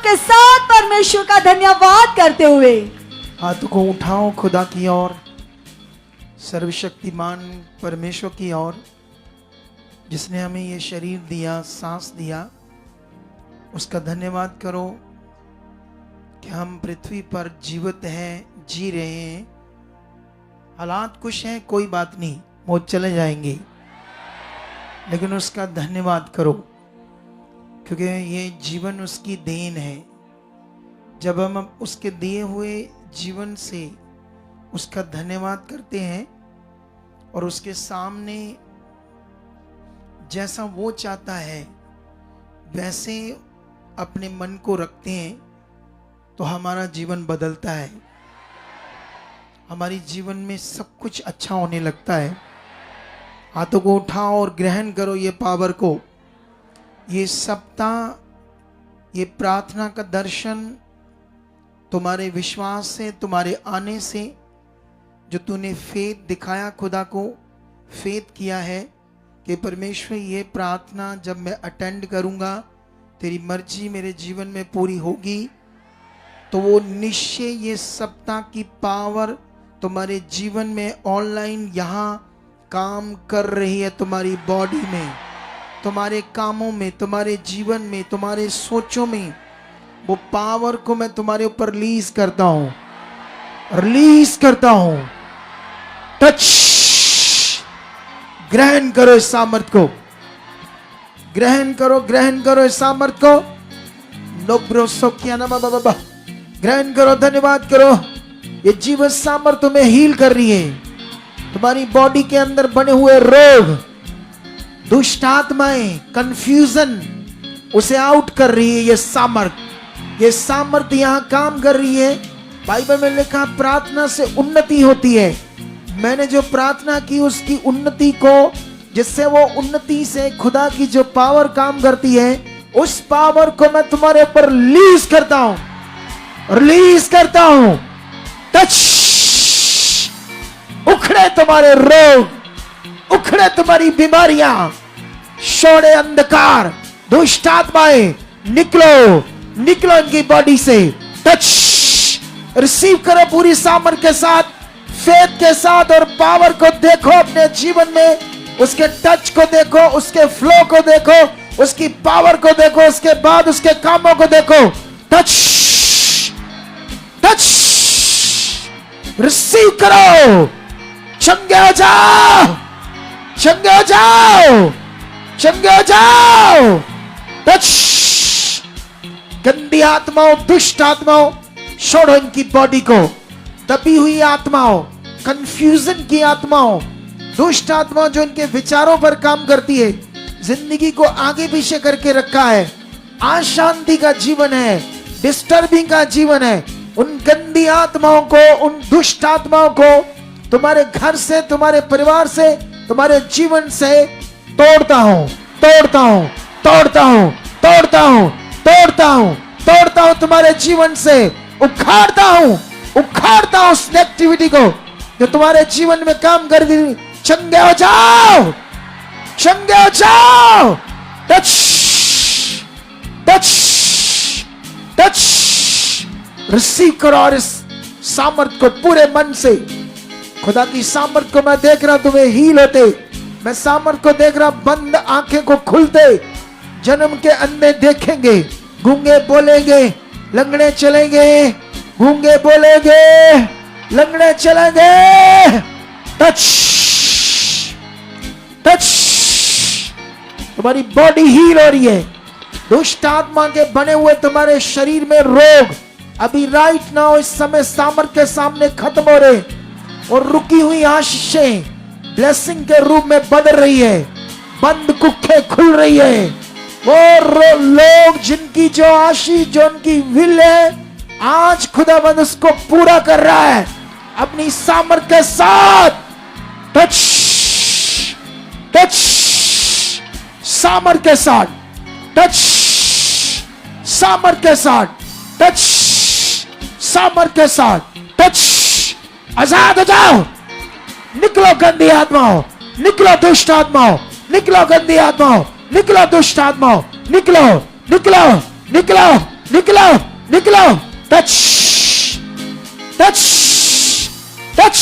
के साथ परमेश्वर का धन्यवाद करते हुए हाथों को उठाओ खुदा की ओर, सर्वशक्तिमान परमेश्वर की ओर, जिसने हमें ये शरीर दिया, सांस दिया, उसका धन्यवाद करो कि हम पृथ्वी पर जीवित हैं, जी रहे हैं। हालात कुछ हैं, कोई बात नहीं, वो चले जाएंगे, लेकिन उसका धन्यवाद करो क्योंकि ये जीवन उसकी देन है। जब हम उसके दिए हुए जीवन से उसका धन्यवाद करते हैं और उसके सामने जैसा वो चाहता है वैसे अपने मन को रखते हैं, तो हमारा जीवन बदलता है, हमारी जीवन में सब कुछ अच्छा होने लगता है। हाथों को उठाओ और ग्रहण करो ये पावर को। ये सप्ताह, ये प्रार्थना का दर्शन तुम्हारे विश्वास से, तुम्हारे आने से, जो तूने फेथ दिखाया, खुदा को फेथ किया है कि परमेश्वर ये प्रार्थना जब मैं अटेंड करूंगा, तेरी मर्जी मेरे जीवन में पूरी होगी, तो वो निश्चय ये सप्ताह की पावर तुम्हारे जीवन में ऑनलाइन यहाँ काम कर रही है। तुम्हारी बॉडी में, तुम्हारे कामों में, तुम्हारे जीवन में, तुम्हारे सोचों में, वो पावर को मैं तुम्हारे ऊपर रिलीज करता हूं, रिलीज करता हूं। टच, ग्रहण करो इस सामर्थ को, ग्रहण करो, ग्रहण करो इस सामर्थ को। बाबा, ग्रहण करो, धन्यवाद करो। ये जीवन सामर्थ तुम्हें हील कर रही है। तुम्हारी बॉडी के अंदर बने हुए रोग, दुष्ट आत्माएं, कंफ्यूजन, उसे आउट कर रही है ये सामर्थ। ये सामर्थ यहां काम कर रही है। बाइबल में लिखा प्रार्थना से उन्नति होती है। मैंने जो प्रार्थना की उसकी उन्नति को, जिससे वो उन्नति से खुदा की जो पावर काम करती है, उस पावर को मैं तुम्हारे ऊपर रिलीज करता हूं, रिलीज करता हूं। टच, उखड़े तुम्हारे रोग, उखड़े तुम्हारी बीमारियां, छोड़े अंधकार, दुष्ट आत्माएं, निकलो, निकलो इनकी बॉडी से। टच, रिसीव करो पूरी सामर्थ के साथ, फेथ के साथ, और पावर को देखो अपने जीवन में। उसके टच को देखो, उसके फ्लो को देखो, उसकी पावर को देखो, उसके बाद उसके कामों को देखो। टच, टच, रिसीव करो। चंगे हो जाओ, चंगे हो जाओ, चंगे हो जाओ। टच, गंदी आत्माओं, दुष्ट आत्माओं, छोड़ो इनकी बॉडी को। दबी हुई आत्माओं, कंफ्यूजन की आत्माओं, दुष्ट आत्माओं जो इनके विचारों पर काम करती है, जिंदगी को आगे पीछे करके रखा है, अशांति का जीवन है, डिस्टर्बिंग का जीवन है, उन गंदी आत्माओं को, उन दुष्ट आत्माओं को तुम्हारे घर से, तुम्हारे परिवार से, तुम्हारे जीवन से तोड़ता हूं, तोड़ता हूं, तोड़ता हूं, तोड़ता हूं, तोड़ता हूं, तोड़ता हूं, तुम्हारे जीवन से उखाड़ता हूं, उखाड़ता हूं उस नेगेटिविटी को जो तुम्हारे जीवन में काम कर दी। चंगे हो जाओ, चंगे हो जाओ। टच, टच, टच, रिसीव करो और इस सामर्थ को पूरे मन से। खुदा की सामर्थ को मैं देख रहा, तुम्हें हील होते, मैं सामर्थ को देख रहा, बंद आंखें को खुलते, जन्म के अंधे देखेंगे, गूंगे बोलेंगे, लंगड़े चलेंगे, गूंगे बोलेंगे, लंगड़े चलेंगे। टच, टच, तुम्हारी बॉडी हील हो रही है। दुष्ट आत्मा के बने हुए तुम्हारे शरीर में रोग अभी राइट नाउ इस समय सामर्थ के सामने खत्म हो रहे, और रुकी हुई आशीषें ब्लेसिंग के रूप में बदल रही है। बंद कुखें खुल रही है। वो लोग जिनकी जो आशीष, जो उनकी विल है, आज खुदावंद उसको पूरा कर रहा है अपनी सामर्थ के साथ। टच, टच, सामर्थ के साथ, टच, सामर्थ के साथ, टच, सामर्थ के साथ, टच। आजाद हो जाओ, निकलो गंदी आत्माओं, निकलो दुष्ट आत्माओं, निकलो गंदी आत्माओं, निकलो दुष्ट आत्माओं, निकलो, निकलो, निकलो, निकलो निकलो, टच टच टच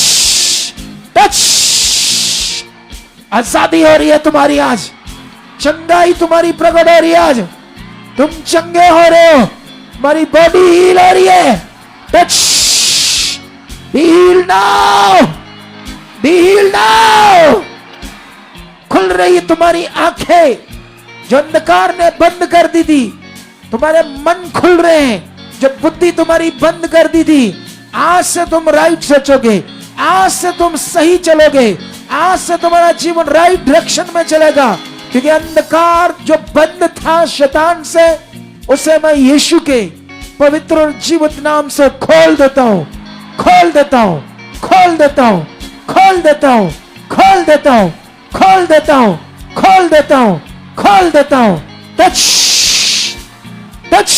टच। आजादी हो रही है तुम्हारी आज, चंगाई तुम्हारी प्रकट हो रही है आज, तुम चंगे हो रहे हो, तुम्हारी बॉडी हील हो रही है। Touch, be heal now, be heal now. खुल रही है तुम्हारी आंखें जो अंधकार ने बंद कर दी थी, तुम्हारे मन खुल रहे हैं जो बुद्धि तुम्हारी बंद कर दी थी। आज से तुम राइट सोचोगे, आज से तुम सही चलोगे, आज से तुम्हारा जीवन राइट डायरेक्शन में चलेगा, क्योंकि अंधकार जो बंद था शैतान से, उसे मैं यीशु के पवित्र और जीवित नाम से खोल देता हूं, खोल देता हूं, खोल देता हूं, खोल देता हूं, खोल देता हूं, खोल देता हूं, खोल देता हूं, खोल देता हूं। Touch touch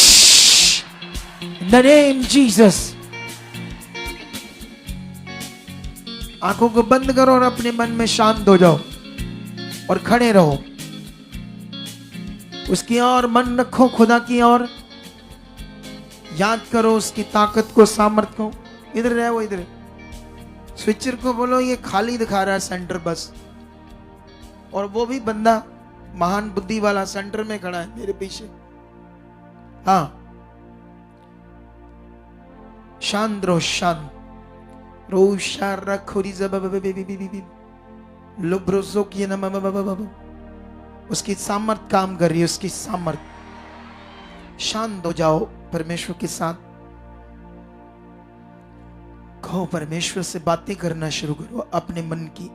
in the name Jesus. आंखों को बंद करो और अपने मन में शांत हो जाओ और खड़े रहो। उसकी ओर मन रखो, खुदा की ओर याद करो उसकी ताकत को, सामर्थ को। इधर रहे वो, इधर स्विचर को बोलो ये खाली दिखा रहा है सेंटर बस, और वो भी बंदा महान बुद्धि वाला सेंटर में खड़ा है मेरे पीछे। हाँ, शांत रहो, शांत। उसकी सामर्थ काम कर रही है, उसकी सामर्थ। शांत हो जाओ परमेश्वर के साथ, कहो परमेश्वर से बातें करना शुरू करो अपने मन की।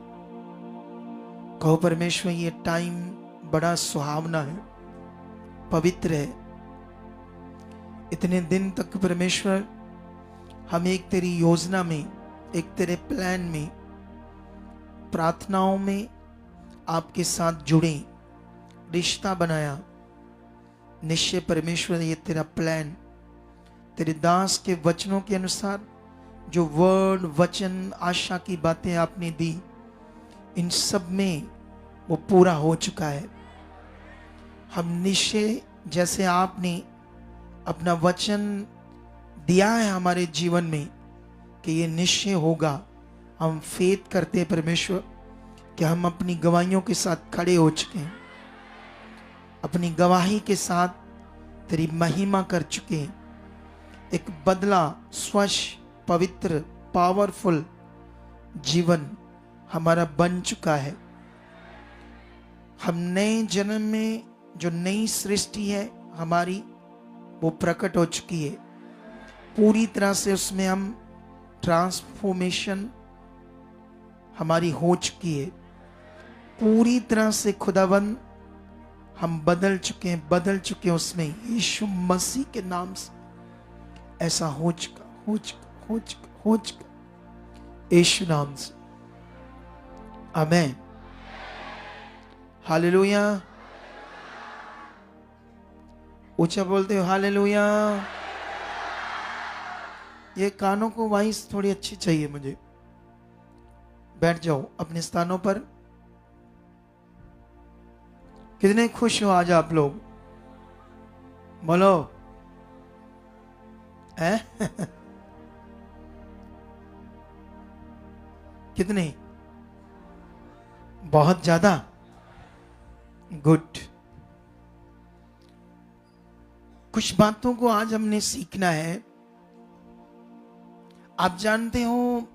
कहो परमेश्वर ये टाइम बड़ा सुहावना है, पवित्र है। इतने दिन तक परमेश्वर हम एक तेरी योजना में, एक तेरे प्लान में, प्रार्थनाओं में आपके साथ जुड़े, रिश्ता बनाया। निश्चय परमेश्वर ये तेरा प्लान, तेरे दास के वचनों के अनुसार जो वर्ड, वचन, आशा की बातें आपने दी, इन सब में वो पूरा हो चुका है। हम निश्चय जैसे आपने अपना वचन दिया है हमारे जीवन में कि ये निश्चय होगा, हम फेथ करते हैं परमेश्वर कि हम अपनी गवाहियों के साथ खड़े हो चुके हैं, अपनी गवाही के साथ तेरी महिमा कर चुके हैं। एक बदला, स्वच्छ, पवित्र, पावरफुल जीवन हमारा बन चुका है। हम नए जन्म में जो नई सृष्टि है हमारी, वो प्रकट हो चुकी है पूरी तरह से। उसमें हम ट्रांसफॉर्मेशन हमारी हो चुकी है पूरी तरह से। खुदावन हम बदल चुके हैं, बदल चुके हैं उसमें, यीशु मसीह के नाम से ऐसा हो चुका, हो चुका, हो चुका, हो चुका, यीशु नाम से। आमीन, हालेलुया। ऊंचा बोलते हो हालेलुया। ये कानों को वॉइस थोड़ी अच्छी चाहिए मुझे। बैठ जाओ अपने स्थानों पर। कितने खुश हो आज आप लोग, बोलो है? कितने? बहुत ज्यादा। गुड। कुछ बातों को आज हमने सीखना है। आप जानते हो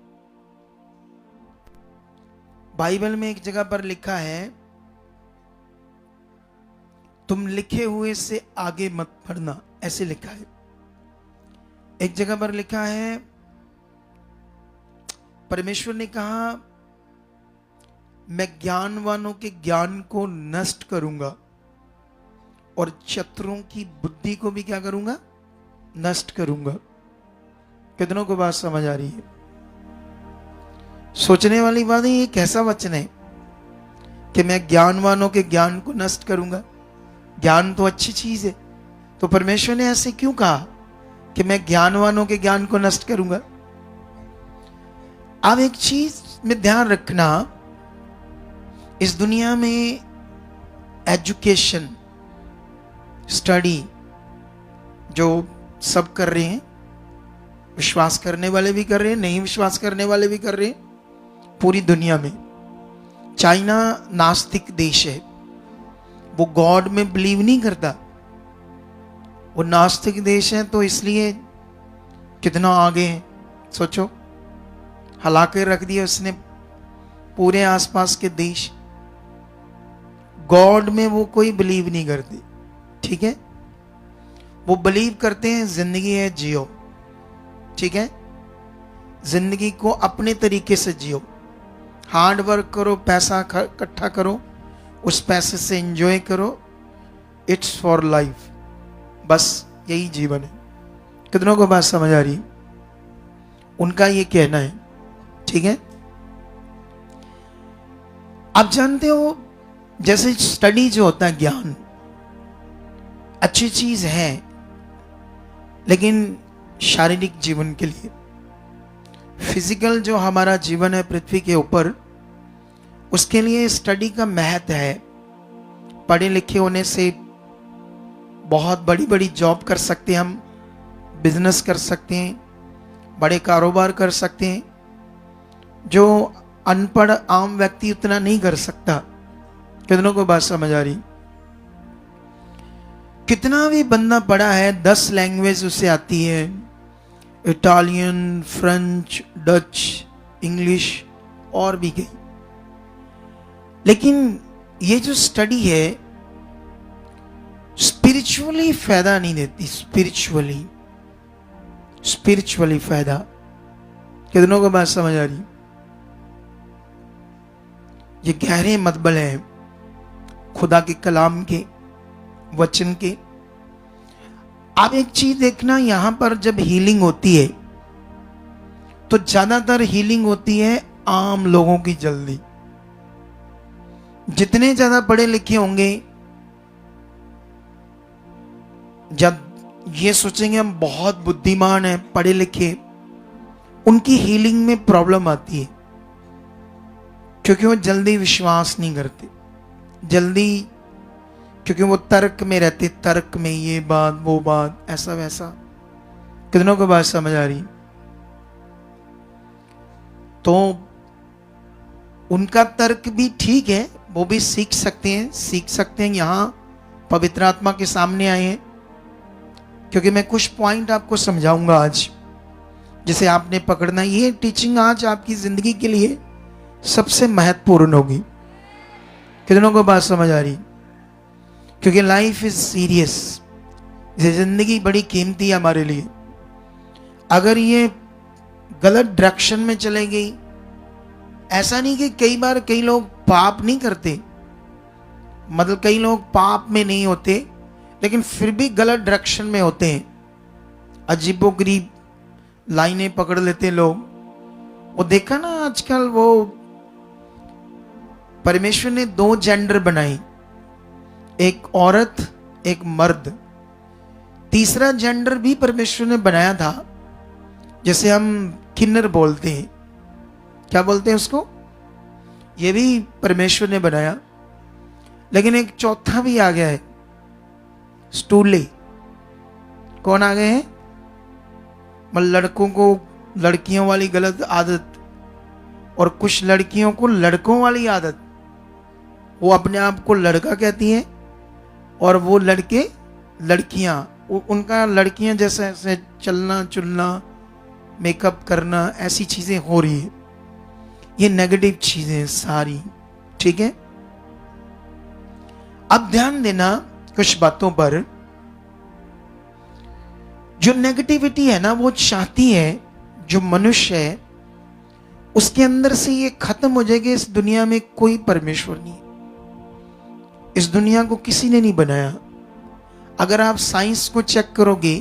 बाइबल में एक जगह पर लिखा है, तुम लिखे हुए से आगे मत बढ़ना, ऐसे लिखा है। एक जगह पर लिखा है, परमेश्वर ने कहा मैं ज्ञानवानों के ज्ञान को नष्ट करूंगा और चतुरों की बुद्धि को भी क्या करूंगा? नष्ट करूंगा। कितनों को बात समझ आ रही है? सोचने वाली बात है, ये कैसा वचन है कि मैं ज्ञानवानों के ज्ञान को नष्ट करूंगा? ज्ञान तो अच्छी चीज है, तो परमेश्वर ने ऐसे क्यों कहा कि मैं ज्ञानवानों के ज्ञान को नष्ट करूंगा? अब एक चीज में ध्यान रखना, इस दुनिया में एजुकेशन, स्टडी, जो सब कर रहे हैं, विश्वास करने वाले भी कर रहे हैं, नहीं विश्वास करने वाले भी कर रहे हैं पूरी दुनिया में। चाइना नास्तिक देश है, वो गॉड में बिलीव नहीं करता, वो नास्तिक देश है, तो इसलिए कितना आगे है सोचो, हिला के रख दिया उसने पूरे आसपास के देश। गॉड में वो कोई बिलीव नहीं करते, ठीक है, वो बिलीव करते हैं जिंदगी है जियो, ठीक है, जिंदगी को अपने तरीके से जियो, हार्ड वर्क करो, पैसा इकट्ठा करो, उस पैसे से एंजॉय करो, इट्स फॉर लाइफ, बस यही जीवन है। कितनों को बात समझ आ रही? उनका ये कहना है, ठीक है। आप जानते हो जैसे स्टडी जो होता है, ज्ञान अच्छी चीज है, लेकिन शारीरिक जीवन के लिए, फिजिकल जो हमारा जीवन है पृथ्वी के ऊपर, उसके लिए स्टडी का महत्व है। पढ़े लिखे होने से बहुत बड़ी बड़ी जॉब कर सकते हैं हम, बिजनेस कर सकते हैं, बड़े कारोबार कर सकते हैं, जो अनपढ़ आम व्यक्ति उतना नहीं कर सकता। कितनों को बात समझ आ रही? कितना भी बंदा पढ़ा है, 10 लैंग्वेज उसे आती है, इटालियन, फ्रेंच, डच, इंग्लिश और भी कई, लेकिन ये जो स्टडी है स्पिरिचुअली फायदा नहीं देती। स्पिरिचुअली फायदा, कितनों को बात समझ आ रही? ये गहरे मतबल है खुदा के कलाम के, वचन के। आप एक चीज देखना, यहां पर जब हीलिंग होती है तो ज्यादातर हीलिंग होती है आम लोगों की जल्दी। जितने ज्यादा पढ़े लिखे होंगे, जब ये सोचेंगे हम बहुत बुद्धिमान हैं, पढ़े लिखे, उनकी हीलिंग में प्रॉब्लम आती है, क्योंकि वो जल्दी विश्वास नहीं करते, जल्दी, क्योंकि वो तर्क में रहते, तर्क में ये बात वो बात ऐसा वैसा। कितनों को बात समझ आ रही? तो उनका तर्क भी ठीक है, वो भी सीख सकते हैं। यहां पवित्र आत्मा के सामने आए हैं, क्योंकि मैं कुछ पॉइंट आपको समझाऊंगा आज, जिसे आपने पकड़ना। ये टीचिंग आज आपकी जिंदगी के लिए सबसे महत्वपूर्ण होगी। कितनों को बात समझ आ रही? क्योंकि लाइफ इज सीरियस, ये जिंदगी बड़ी कीमती है हमारे लिए। अगर ये गलत डायरेक्शन में चले गई, ऐसा नहीं कि कई बार कई लोग पाप नहीं करते, मतलब कई लोग पाप में नहीं होते, लेकिन फिर भी गलत डायरेक्शन में होते हैं, अजीबोगरीब लाइनें पकड़ लेते लोग। वो देखा ना आजकल, वो परमेश्वर ने 2 जेंडर बनाई, एक औरत एक मर्द। तीसरा जेंडर भी परमेश्वर ने बनाया था, जैसे हम किन्नर बोलते हैं, क्या बोलते हैं उसको, ये भी परमेश्वर ने बनाया। लेकिन एक चौथा भी आ गया है, स्टूले। कौन आ गए हैं? मतलब लड़कों को लड़कियों वाली गलत आदत, और कुछ लड़कियों को लड़कों वाली आदत। वो अपने आप को लड़का कहती हैं, और वो लड़के लड़कियां, उनका लड़कियां जैसे ऐसे चलना चुलना, मेकअप करना, ऐसी चीजें हो रही है। ये नेगेटिव चीजें सारी, ठीक है। अब ध्यान देना कुछ बातों पर। जो नेगेटिविटी है ना, वो चाहती है, जो मनुष्य है उसके अंदर से ये खत्म हो जाएगा। इस दुनिया में कोई परमेश्वर नहीं, इस दुनिया को किसी ने नहीं बनाया। अगर आप साइंस को चेक करोगे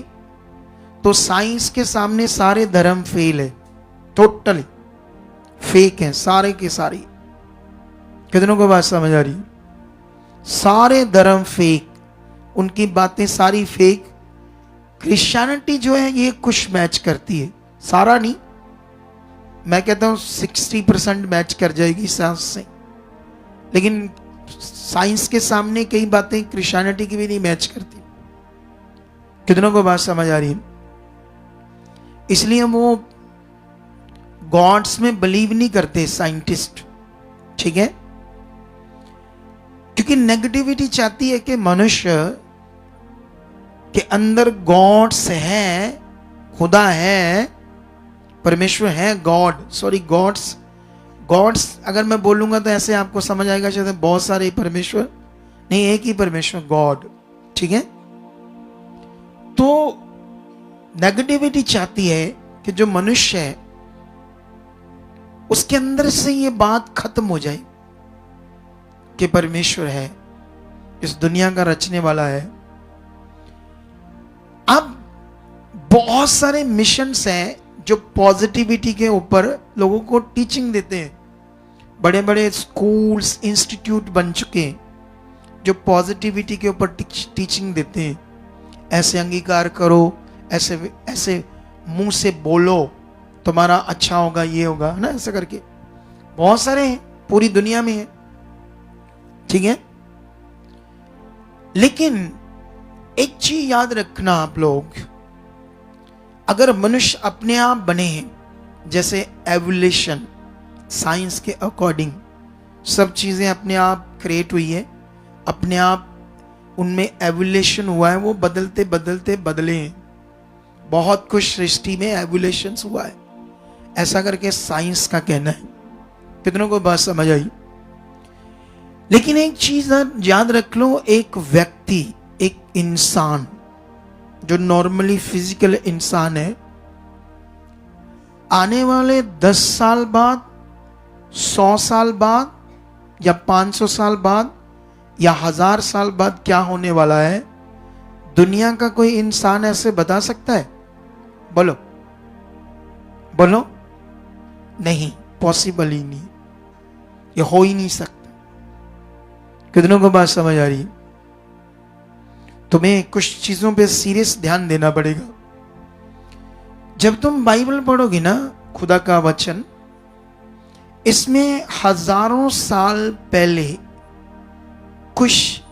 तो साइंस के सामने सारे धर्म फेल है, टोटली फेक है, सारे के सारे। कितनों को बात समझ आ रही? सारे धर्म फेक, उनकी बातें सारी फेक। क्रिश्चियनिटी जो है ये कुछ मैच करती है, सारा नहीं, मैं कहता हूं 60% मैच कर जाएगी साइंस से, लेकिन साइंस के सामने कई बातें क्रिश्चियनिटी की भी नहीं मैच करती। कितनों को बात समझ आ रही है? इसलिए वो गॉड्स में बिलीव नहीं करते साइंटिस्ट, ठीक है? क्योंकि नेगेटिविटी चाहती है कि मनुष्य के अंदर गॉड्स है, खुदा है, परमेश्वर है, गॉड्स अगर मैं बोलूंगा तो ऐसे आपको समझ आएगा शायद बहुत सारे परमेश्वर नहीं, एक ही परमेश्वर, गॉड, ठीक है? तो नेगेटिविटी चाहती है कि जो मनुष्य है उसके अंदर से ये बात खत्म हो जाए कि परमेश्वर है, इस दुनिया का रचने वाला है। अब बहुत सारे मिशंस हैं जो पॉजिटिविटी के ऊपर लोगों को टीचिंग देते हैं। बड़े बड़े स्कूल्स, इंस्टीट्यूट बन चुके हैं जो पॉजिटिविटी के ऊपर टीचिंग देते हैं। ऐसे अंगीकार करो, ऐसे ऐसे मुंह से बोलो, तुम्हारा अच्छा होगा, ये होगा, है ना, ऐसा करके बहुत सारे हैं, पूरी दुनिया में है, ठीक है? लेकिन एक चीज याद रखना आप लोग, अगर मनुष्य अपने आप बने हैं, जैसे एवोल्यूशन, साइंस के अकॉर्डिंग सब चीजें अपने आप क्रिएट हुई है, अपने आप उनमें एवोल्यूशन हुआ है, वो बदलते बदलते बदले हैं। बहुत कुछ सृष्टि में एवोल्यूशन हुआ है, ऐसा करके साइंस का कहना है। कितनों को बात समझ आई? लेकिन एक चीज याद रख लो, एक व्यक्ति, एक इंसान जो नॉर्मली फिजिकल इंसान है, आने वाले 10 साल बाद, 100 साल बाद, या 500 साल बाद, या 1000 साल बाद क्या होने वाला है, दुनिया का कोई इंसान ऐसे बता सकता है? बोलो बोलो, नहीं, पॉसिबल ही नहीं, ये हो ही नहीं सकता। कितनों को बात समझ आ रही है? तुम्हें कुछ चीजों पे सीरियस ध्यान देना पड़ेगा। जब तुम बाइबल पढ़ोगे ना, खुदा का वचन, इसमें हजारों साल पहले कुछ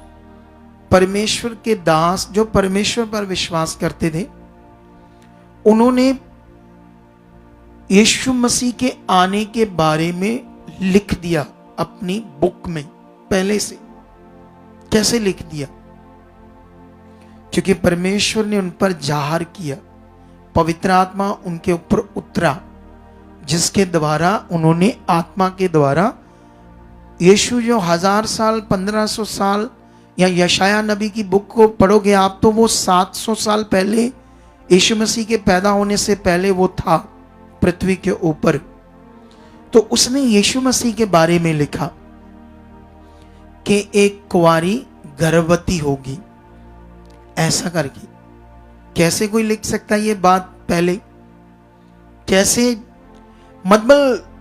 परमेश्वर के दास जो परमेश्वर पर विश्वास करते थे, उन्होंने यीशु मसीह के आने के बारे में लिख दिया अपनी बुक में पहले से। कैसे लिख दिया? क्योंकि परमेश्वर ने उन पर जाहिर किया, पवित्र आत्मा उनके ऊपर उतरा, जिसके द्वारा उन्होंने आत्मा के द्वारा यीशु जो 1000 साल, 1500 साल, या यशाया नबी की बुक को पढ़ोगे आप तो वो 700 साल पहले, यीशु मसीह के पैदा होने से पहले वो था पृथ्वी के ऊपर। तो उसने यीशु मसीह के बारे में लिखा कि एक कुंवारी गर्भवती होगी, ऐसा करके। कैसे कोई लिख सकता है ये बात पहले? कैसे? मतलब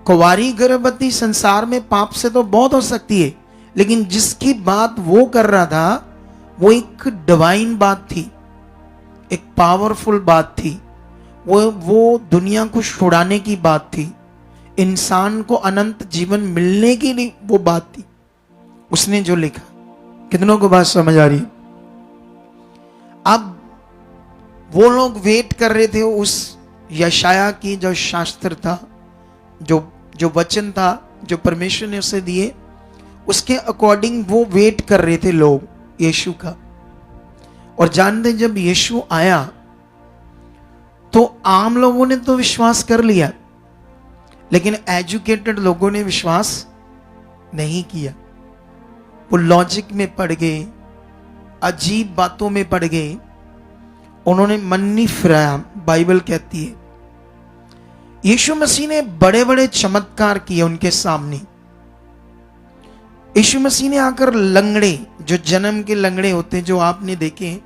कुंवारी गर्भवती संसार में पाप से तो बहुत हो सकती है, लेकिन जिसकी बात वो कर रहा था वो एक डिवाइन बात थी, एक पावरफुल बात थी। वो दुनिया को छुड़ाने की बात थी, इंसान को अनंत जीवन मिलने के लिए वो बात थी, उसने जो लिखा। कितनों को बात समझ आ रही? अब वो लोग वेट कर रहे थे उस यशाया की जो शास्त्र था, जो वचन था, जो परमेश्वर ने उसे दिए, उसके अकॉर्डिंग वो वेट कर रहे थे लोग यीशु का। और जानते, जब यीशु आया तो आम लोगों ने तो विश्वास कर लिया, लेकिन एजुकेटेड लोगों ने विश्वास नहीं किया। वो लॉजिक में पड़ गए, अजीब बातों में पड़ गए, उन्होंने मन नहीं फिराया। बाइबल कहती है यीशु मसीह ने बड़े बड़े चमत्कार किए उनके सामने। यीशु मसीह ने आकर लंगड़े, जो जन्म के लंगड़े होते हैं, जो आपने देखे,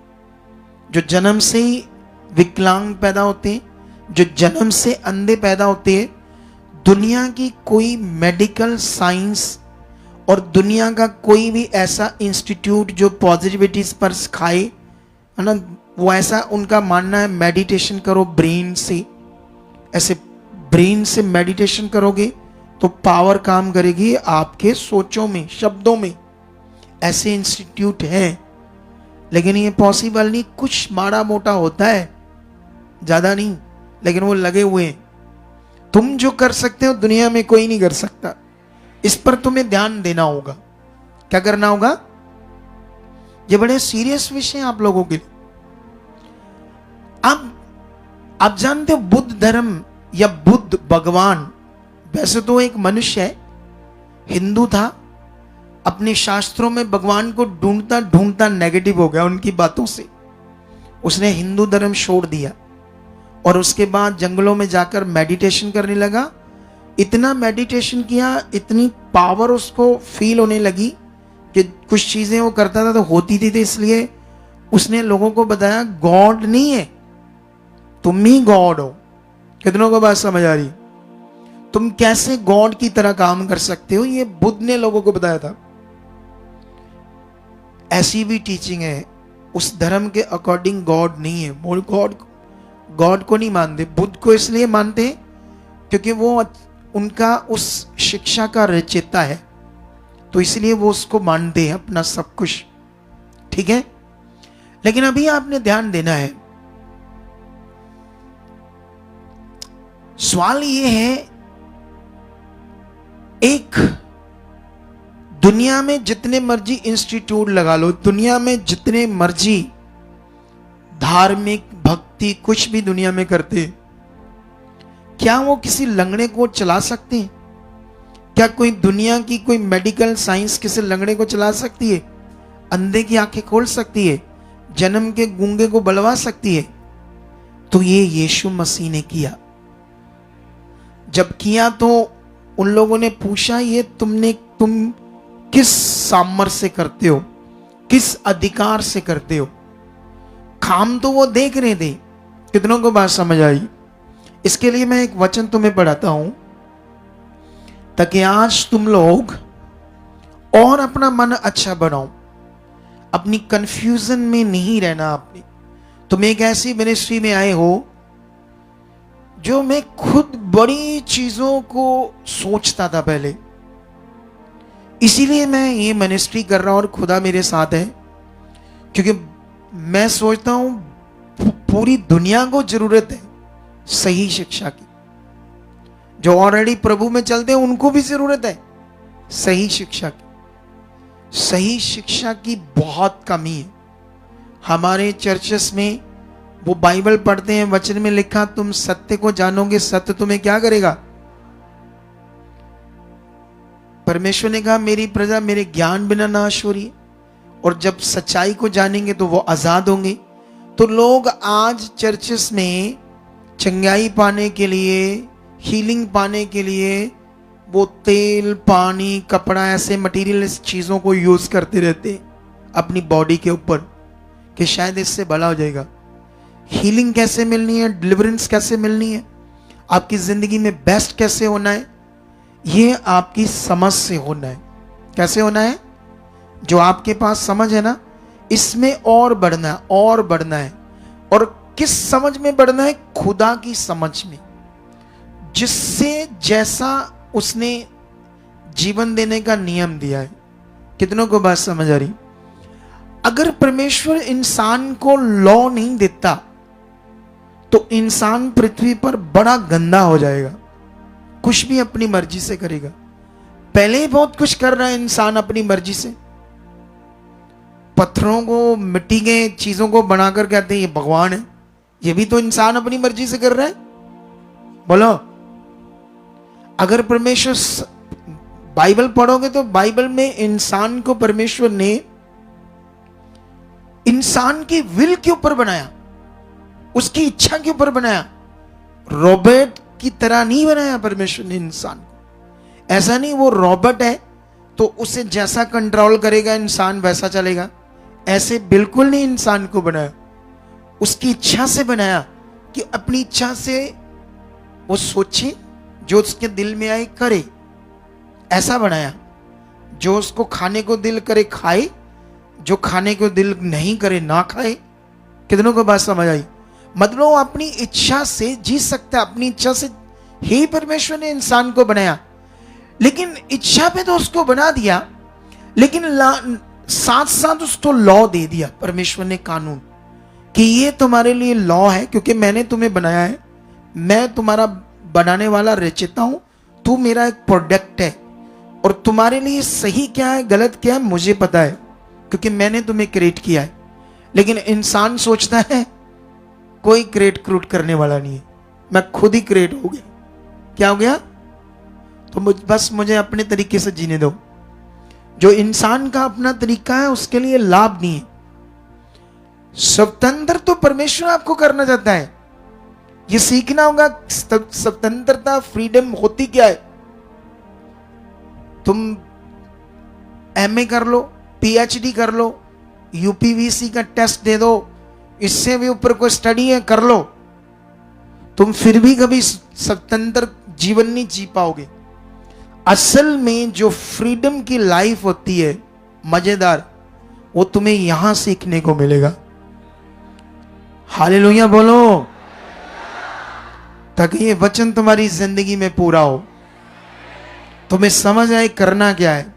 जो जन्म से ही विकलांग पैदा होते हैं, जो जन्म से अंधे पैदा होते हैं, दुनिया की कोई मेडिकल साइंस और दुनिया का कोई भी ऐसा इंस्टीट्यूट जो पॉजिटिविटी पर सिखाए, है ना, वो ऐसा उनका मानना है, मेडिटेशन करो ब्रेन से, ऐसे ब्रेन से मेडिटेशन करोगे तो पावर काम करेगी आपके सोचों में, शब्दों में। ऐसे इंस्टीट्यूट हैं, लेकिन ये पॉसिबल नहीं, कुछ माड़ा मोटा होता है, ज्यादा नहीं, लेकिन वो लगे हुए हैं। तुम जो कर सकते हो दुनिया में कोई नहीं कर सकता। इस पर तुम्हें ध्यान देना होगा। क्या करना होगा? ये बड़े सीरियस विषय हैं आप लोगों के लिए। आप जानते हो बुद्ध धर्म या बुद्ध भगवान वैसे तो एक मनुष्य है, हिंदू था, अपने शास्त्रों में भगवान को ढूंढता ढूंढता नेगेटिव हो गया उनकी बातों से। उसने हिंदू धर्म छोड़ दिया और उसके बाद जंगलों में जाकर मेडिटेशन करने लगा। इतना मेडिटेशन किया, इतनी पावर उसको फील होने लगी कि कुछ चीजें वो करता था तो होती थी, इसलिए उसने लोगों को बताया गॉड नहीं है, तुम ही गॉड हो। कितनों को बात समझ आ रही? तुम कैसे गॉड की तरह काम कर सकते हो, ये बुद्ध ने लोगों को बताया था। ऐसी भी टीचिंग है, उस धर्म के अकॉर्डिंग गॉड नहीं है। वो गॉड को नहीं मानते। बुद्ध को इसलिए मानते क्योंकि वो उनका उस शिक्षा का रचयिता है, तो इसलिए वो उसको मानते हैं अपना सब कुछ। ठीक है, लेकिन अभी आपने ध्यान देना है। सवाल ये है, एक दुनिया में जितने मर्जी इंस्टीट्यूट लगा लो, दुनिया में जितने मर्जी धार्मिक भक्ति कुछ भी दुनिया में करते, क्या वो किसी लंगड़े को चला सकते हैं? क्या कोई दुनिया की कोई मेडिकल साइंस किसी लंगड़े को चला सकती है? अंधे की आंखें खोल सकती है? जन्म के गूंगे को बलवा सकती है? तो ये यीशु मसीह ने किया। जब किया तो उन लोगों ने पूछा, ये तुम किस सामर्थ्य से करते हो, किस अधिकार से करते हो? काम तो वो देख रहे थे। कितनों को बात समझ आई? इसके लिए मैं एक वचन तुम्हें पढ़ाता हूं ताकि आज तुम लोग और अपना मन अच्छा बनाओ, अपनी कंफ्यूजन में नहीं रहना। आपने तुम एक ऐसी मिनिस्ट्री में आए हो जो मैं खुद बड़ी चीजों को सोचता था पहले, इसीलिए मैं ये मिनिस्ट्री कर रहा हूं और खुदा मेरे साथ है, क्योंकि मैं सोचता हूं पूरी दुनिया को जरूरत है सही शिक्षा की। जो ऑलरेडी प्रभु में चलते हैं उनको भी जरूरत है सही शिक्षा की। सही शिक्षा की बहुत कमी है हमारे चर्चेस में। वो बाइबल पढ़ते हैं, वचन में लिखा तुम सत्य को जानोगे, सत्य तुम्हें क्या करेगा? परमेश्वर ने कहा मेरी प्रजा मेरे ज्ञान बिना नाश हो रही है, और जब सच्चाई को जानेंगे तो वो आजाद होंगे। तो लोग आज चर्चेस में चंगाई पाने के लिए, हीलिंग पाने के लिए वो तेल, पानी, कपड़ा, ऐसे मटीरियल चीजों को यूज करते रहते अपनी बॉडी के ऊपर कि शायद इससे भला हो जाएगा। हीलिंग कैसे मिलनी है, डिलीवरेंस कैसे मिलनी है, आपकी जिंदगी में बेस्ट कैसे होना है, ये आपकी समझ से होना है। कैसे होना है? जो आपके पास समझ है ना, इसमें और बढ़ना है, और बढ़ना है। और किस समझ में बढ़ना है? खुदा की समझ में, जिससे जैसा उसने जीवन देने का नियम दिया है। कितनों को बात समझ आ रही? अगर परमेश्वर इंसान को लॉ नहीं देता तो इंसान पृथ्वी पर बड़ा गंदा हो जाएगा, कुछ भी अपनी मर्जी से करेगा। पहले ही बहुत कुछ कर रहा है इंसान अपनी मर्जी से। पत्थरों को, मिट्टी के चीजों को बनाकर कहते हैं ये भगवान है, ये भी तो इंसान अपनी मर्जी से कर रहा है। बोलो, अगर परमेश्वर, बाइबल पढ़ोगे तो बाइबल में इंसान को परमेश्वर ने इंसान की विल के ऊपर बनाया, उसकी इच्छा के ऊपर बनाया। रोबोट की तरह नहीं बनाया परमेश्वर ने इंसान को। ऐसा नहीं वो रोबोट है तो उसे जैसा कंट्रोल करेगा इंसान वैसा चलेगा, ऐसे बिल्कुल नहीं इंसान को बनाया। उसकी इच्छा से बनाया कि अपनी इच्छा से वो सोचे, जो उसके दिल में आए करे, ऐसा बनाया। जो उसको खाने को दिल करे खाए, जो खाने को दिल नहीं करे ना खाए। कितनों को बात समझ आई? मतलब वो अपनी इच्छा से जी सकता है, अपनी इच्छा से ही परमेश्वर ने इंसान को बनाया। लेकिन इच्छा पे तो उसको बना दिया, लेकिन साथ साथ उसको लॉ दे दिया, परमेश्वर ने कानून, कि ये तुम्हारे लिए लॉ है, क्योंकि मैंने तुम्हें बनाया है, मैं तुम्हारा बनाने वाला रचयिता हूं, तू मेरा एक प्रोडक्ट है, और तुम्हारे लिए सही क्या है गलत क्या है मुझे पता है, क्योंकि मैंने तुम्हें क्रिएट किया है। लेकिन इंसान सोचता है कोई क्रिएट क्रूट करने वाला नहीं है, मैं खुद ही क्रिएट हो गया। क्या हो गया? तो बस मुझे अपने तरीके से जीने दो। जो इंसान का अपना तरीका है उसके लिए लाभ नहीं है। स्वतंत्र तो परमेश्वर आपको करना चाहता है, ये सीखना होगा। स्वतंत्रता, फ्रीडम होती क्या है? तुम एमए कर लो, पीएचडी कर लो, यूपीवीसी का टेस्ट दे दो, इससे भी ऊपर कोई स्टडी है कर लो, तुम फिर भी कभी स्वतंत्र जीवन नहीं जी पाओगे। असल में जो फ्रीडम की लाइफ होती है मजेदार, वो तुम्हें यहां सीखने को मिलेगा। हालेलुया बोलो, ताकि ये वचन तुम्हारी जिंदगी में पूरा हो, तुम्हें समझ आए करना क्या है।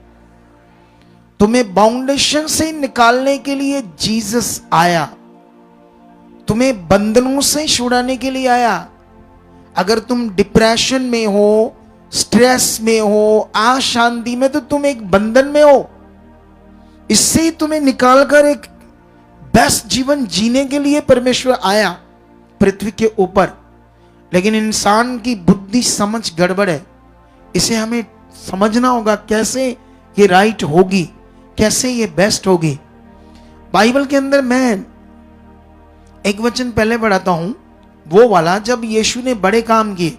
तुम्हें बाउंडेशन से निकालने के लिए जीसस आया, तुम्हें बंधनों से छुड़ाने के लिए आया। अगर तुम डिप्रेशन में हो, स्ट्रेस में हो, अशांति में, तो तुम एक बंधन में हो। इससे ही तुम्हें निकालकर एक बेस्ट जीवन जीने के लिए परमेश्वर आया पृथ्वी के ऊपर। लेकिन इंसान की बुद्धि समझ गड़बड़ है, इसे हमें समझना होगा कैसे ये राइट होगी, कैसे ये बेस्ट होगी। बाइबल के अंदर मैं एक वचन पहले पढ़ाता हूं, वो वाला जब यीशु ने बड़े काम किए।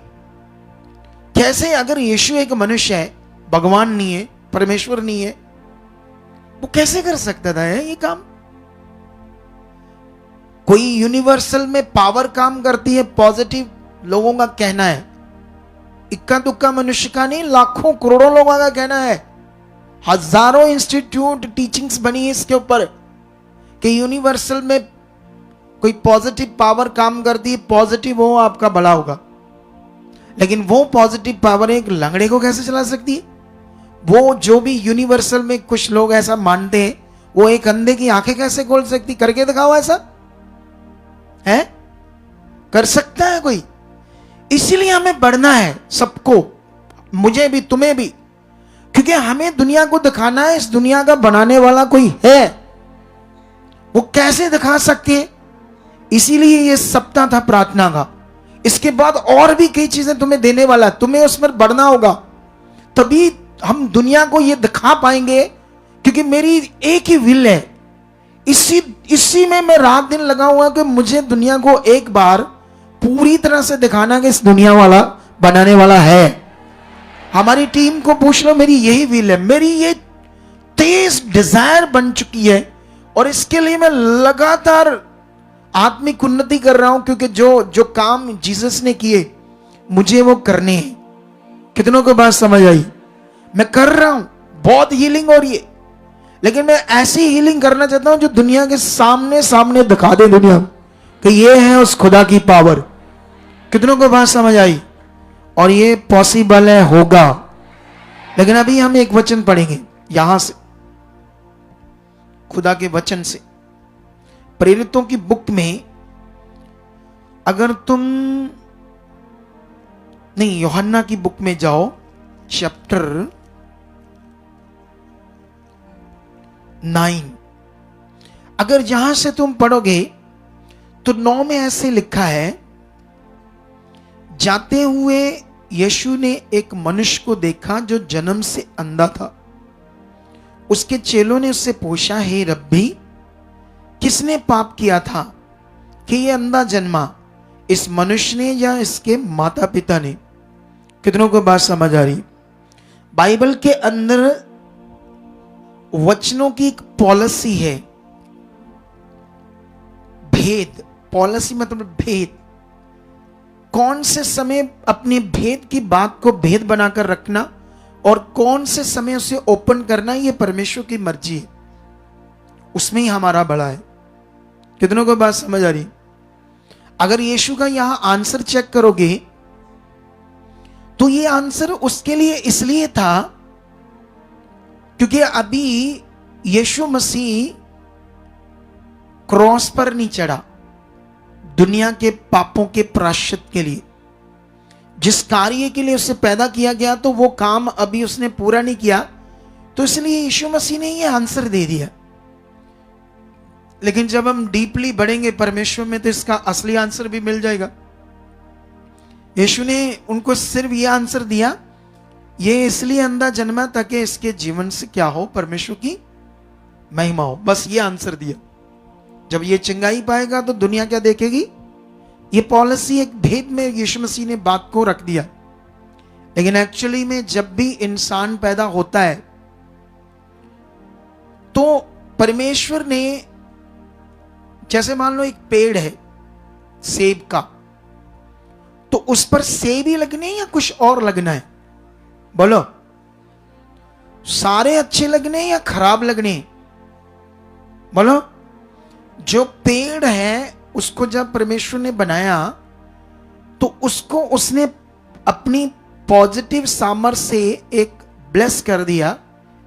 कैसे? अगर यीशु एक मनुष्य है, भगवान नहीं है, परमेश्वर नहीं है, वो कैसे कर सकता था ये काम? कोई यूनिवर्सल में पावर काम करती है, पॉजिटिव लोगों का कहना है, इक्का दुक्का मनुष्य का नहीं, लाखों करोड़ों लोगों का कहना है। हजारों इंस्टीट्यूट, टीचिंग्स बनी है इसके ऊपर कि यूनिवर्सल में कोई पॉजिटिव पावर काम करती है, पॉजिटिव हो आपका भला होगा। लेकिन वो पॉजिटिव पावर एक लंगड़े को कैसे चला सकती है? वो जो भी यूनिवर्सल में कुछ लोग ऐसा मानते हैं, वो एक अंधे की आंखें कैसे खोल सकती? करके दिखाओ, ऐसा है? कर सकता है कोई? इसीलिए हमें बढ़ना है, सबको, मुझे भी, तुम्हें भी, क्योंकि हमें दुनिया को दिखाना है इस दुनिया का बनाने वाला कोई है। वो कैसे दिखा सकते हैं? इसीलिए ये सप्ताह था प्रार्थना का। इसके बाद और भी कई चीजें तुम्हें देने वाला, तुम्हें उस पर बढ़ना होगा, तभी हम दुनिया को ये दिखा पाएंगे। क्योंकि मेरी एक ही विल है, इसी में मैं रात दिन लगा हुआ कि मुझे दुनिया को एक बार पूरी तरह से दिखाना कि इस दुनिया वाला बनाने वाला है। हमारी टीम को पूछ लो, मेरी यही विल है, मेरी ये तेज डिजायर बन चुकी है, और इसके लिए मैं लगातार आत्मिक उन्नति कर रहा हूं, क्योंकि जो काम जीसस ने किए मुझे वो करने हैं। कितनों को बात समझ आई? मैं कर रहा हूं, बहुत हीलिंग हो रही है, लेकिन मैं ऐसी हीलिंग करना चाहता हूं जो दुनिया के सामने सामने दिखा दे दुनिया कि ये है उस खुदा की पावर। कितनों को बात समझ आई? और ये पॉसिबल है, होगा। लेकिन अभी हम एक वचन पढ़ेंगे यहां से, खुदा के वचन से, प्रेरितों की बुक में। अगर तुम नहीं, यूहन्ना की बुक में जाओ, चैप्टर 9। अगर यहां से तुम पढ़ोगे तो 9 में ऐसे लिखा है, जाते हुए यीशु ने एक मनुष्य को देखा जो जन्म से अंधा था। उसके चेलों ने उससे पूछा, हे रब्बी, किसने पाप किया था कि यह अंधा जन्मा, इस मनुष्य ने या इसके माता पिता ने? कितनों को बात समझ आ रही? बाइबल के अंदर वचनों की एक पॉलिसी है, भेद। पॉलिसी मतलब भेद। कौन से समय अपने भेद की बात को भेद बनाकर रखना और कौन से समय उसे ओपन करना, यह परमेश्वर की मर्जी है, उसमें ही हमारा बड़ा है। कितनों को बात समझ आ रही? अगर यीशु का यहां आंसर चेक करोगे तो ये आंसर उसके लिए इसलिए था क्योंकि अभी यीशु मसीह क्रॉस पर नहीं चढ़ा दुनिया के पापों के प्रायश्चित के लिए। जिस कार्य के लिए उसे पैदा किया गया तो वो काम अभी उसने पूरा नहीं किया, तो इसलिए यीशु मसीह ने ये आंसर दे दिया। लेकिन जब हम डीपली बढ़ेंगे परमेश्वर में तो इसका असली आंसर भी मिल जाएगा। यीशु ने उनको सिर्फ ये आंसर दिया, ये इसलिए अंधा जन्मा ताकि इसके जीवन से क्या हो, परमेश्वर की महिमा हो। बस ये आंसर दिया। जब ये चंगाई पाएगा तो दुनिया क्या देखेगी। ये पॉलिसी एक भेद में यीशु मसीह ने बात को रख दिया। लेकिन एक्चुअली में जब भी इंसान पैदा होता है तो परमेश्वर ने, जैसे मान लो एक पेड़ है सेब का, तो उस पर सेब ही लगने या कुछ और लगना है? बोलो, सारे अच्छे लगने या खराब लगने? बोलो। जो पेड़ है उसको जब परमेश्वर ने बनाया तो उसको उसने अपनी पॉजिटिव सामर्थ्य से एक ब्लेस कर दिया,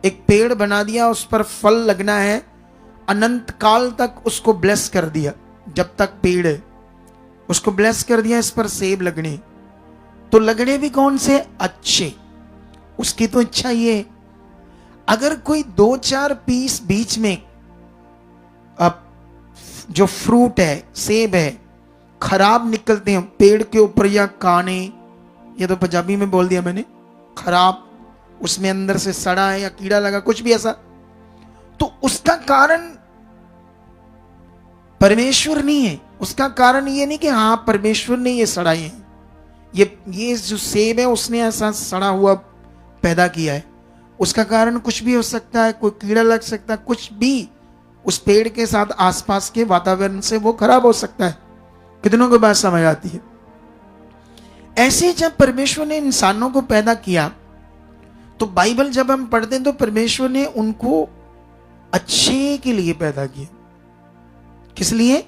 एक पेड़ बना दिया, उस पर फल लगना है, अनंत काल तक उसको ब्लेस कर दिया। जब तक पेड़ है उसको ब्लेस कर दिया, इस पर सेब लगने। तो लगने भी कौन से? अच्छे। उसकी तो इच्छा ये, अगर कोई 2-4 पीस बीच में अब जो फ्रूट है, सेब है, खराब निकलते हैं पेड़ के ऊपर या काने, ये तो पंजाबी में बोल दिया मैंने, खराब, उसमें अंदर से सड़ा है या कीड़ा लगा, कुछ भी ऐसा, तो उसका कारण परमेश्वर नहीं है। उसका कारण ये नहीं कि हाँ परमेश्वर ने ये सड़ाए हैं, ये जो सेब है उसने ऐसा सड़ा हुआ पैदा किया है। उसका कारण कुछ भी हो सकता है, कोई कीड़ा लग सकता है, कुछ भी उस पेड़ के साथ आसपास के वातावरण से वो खराब हो सकता है। कितनों को बात समझ आती है? ऐसे जब परमेश्वर ने इंसानों को पैदा किया तो बाइबल जब हम पढ़ते हैं तो परमेश्वर ने उनको अच्छे के लिए पैदा किया। किस लिए?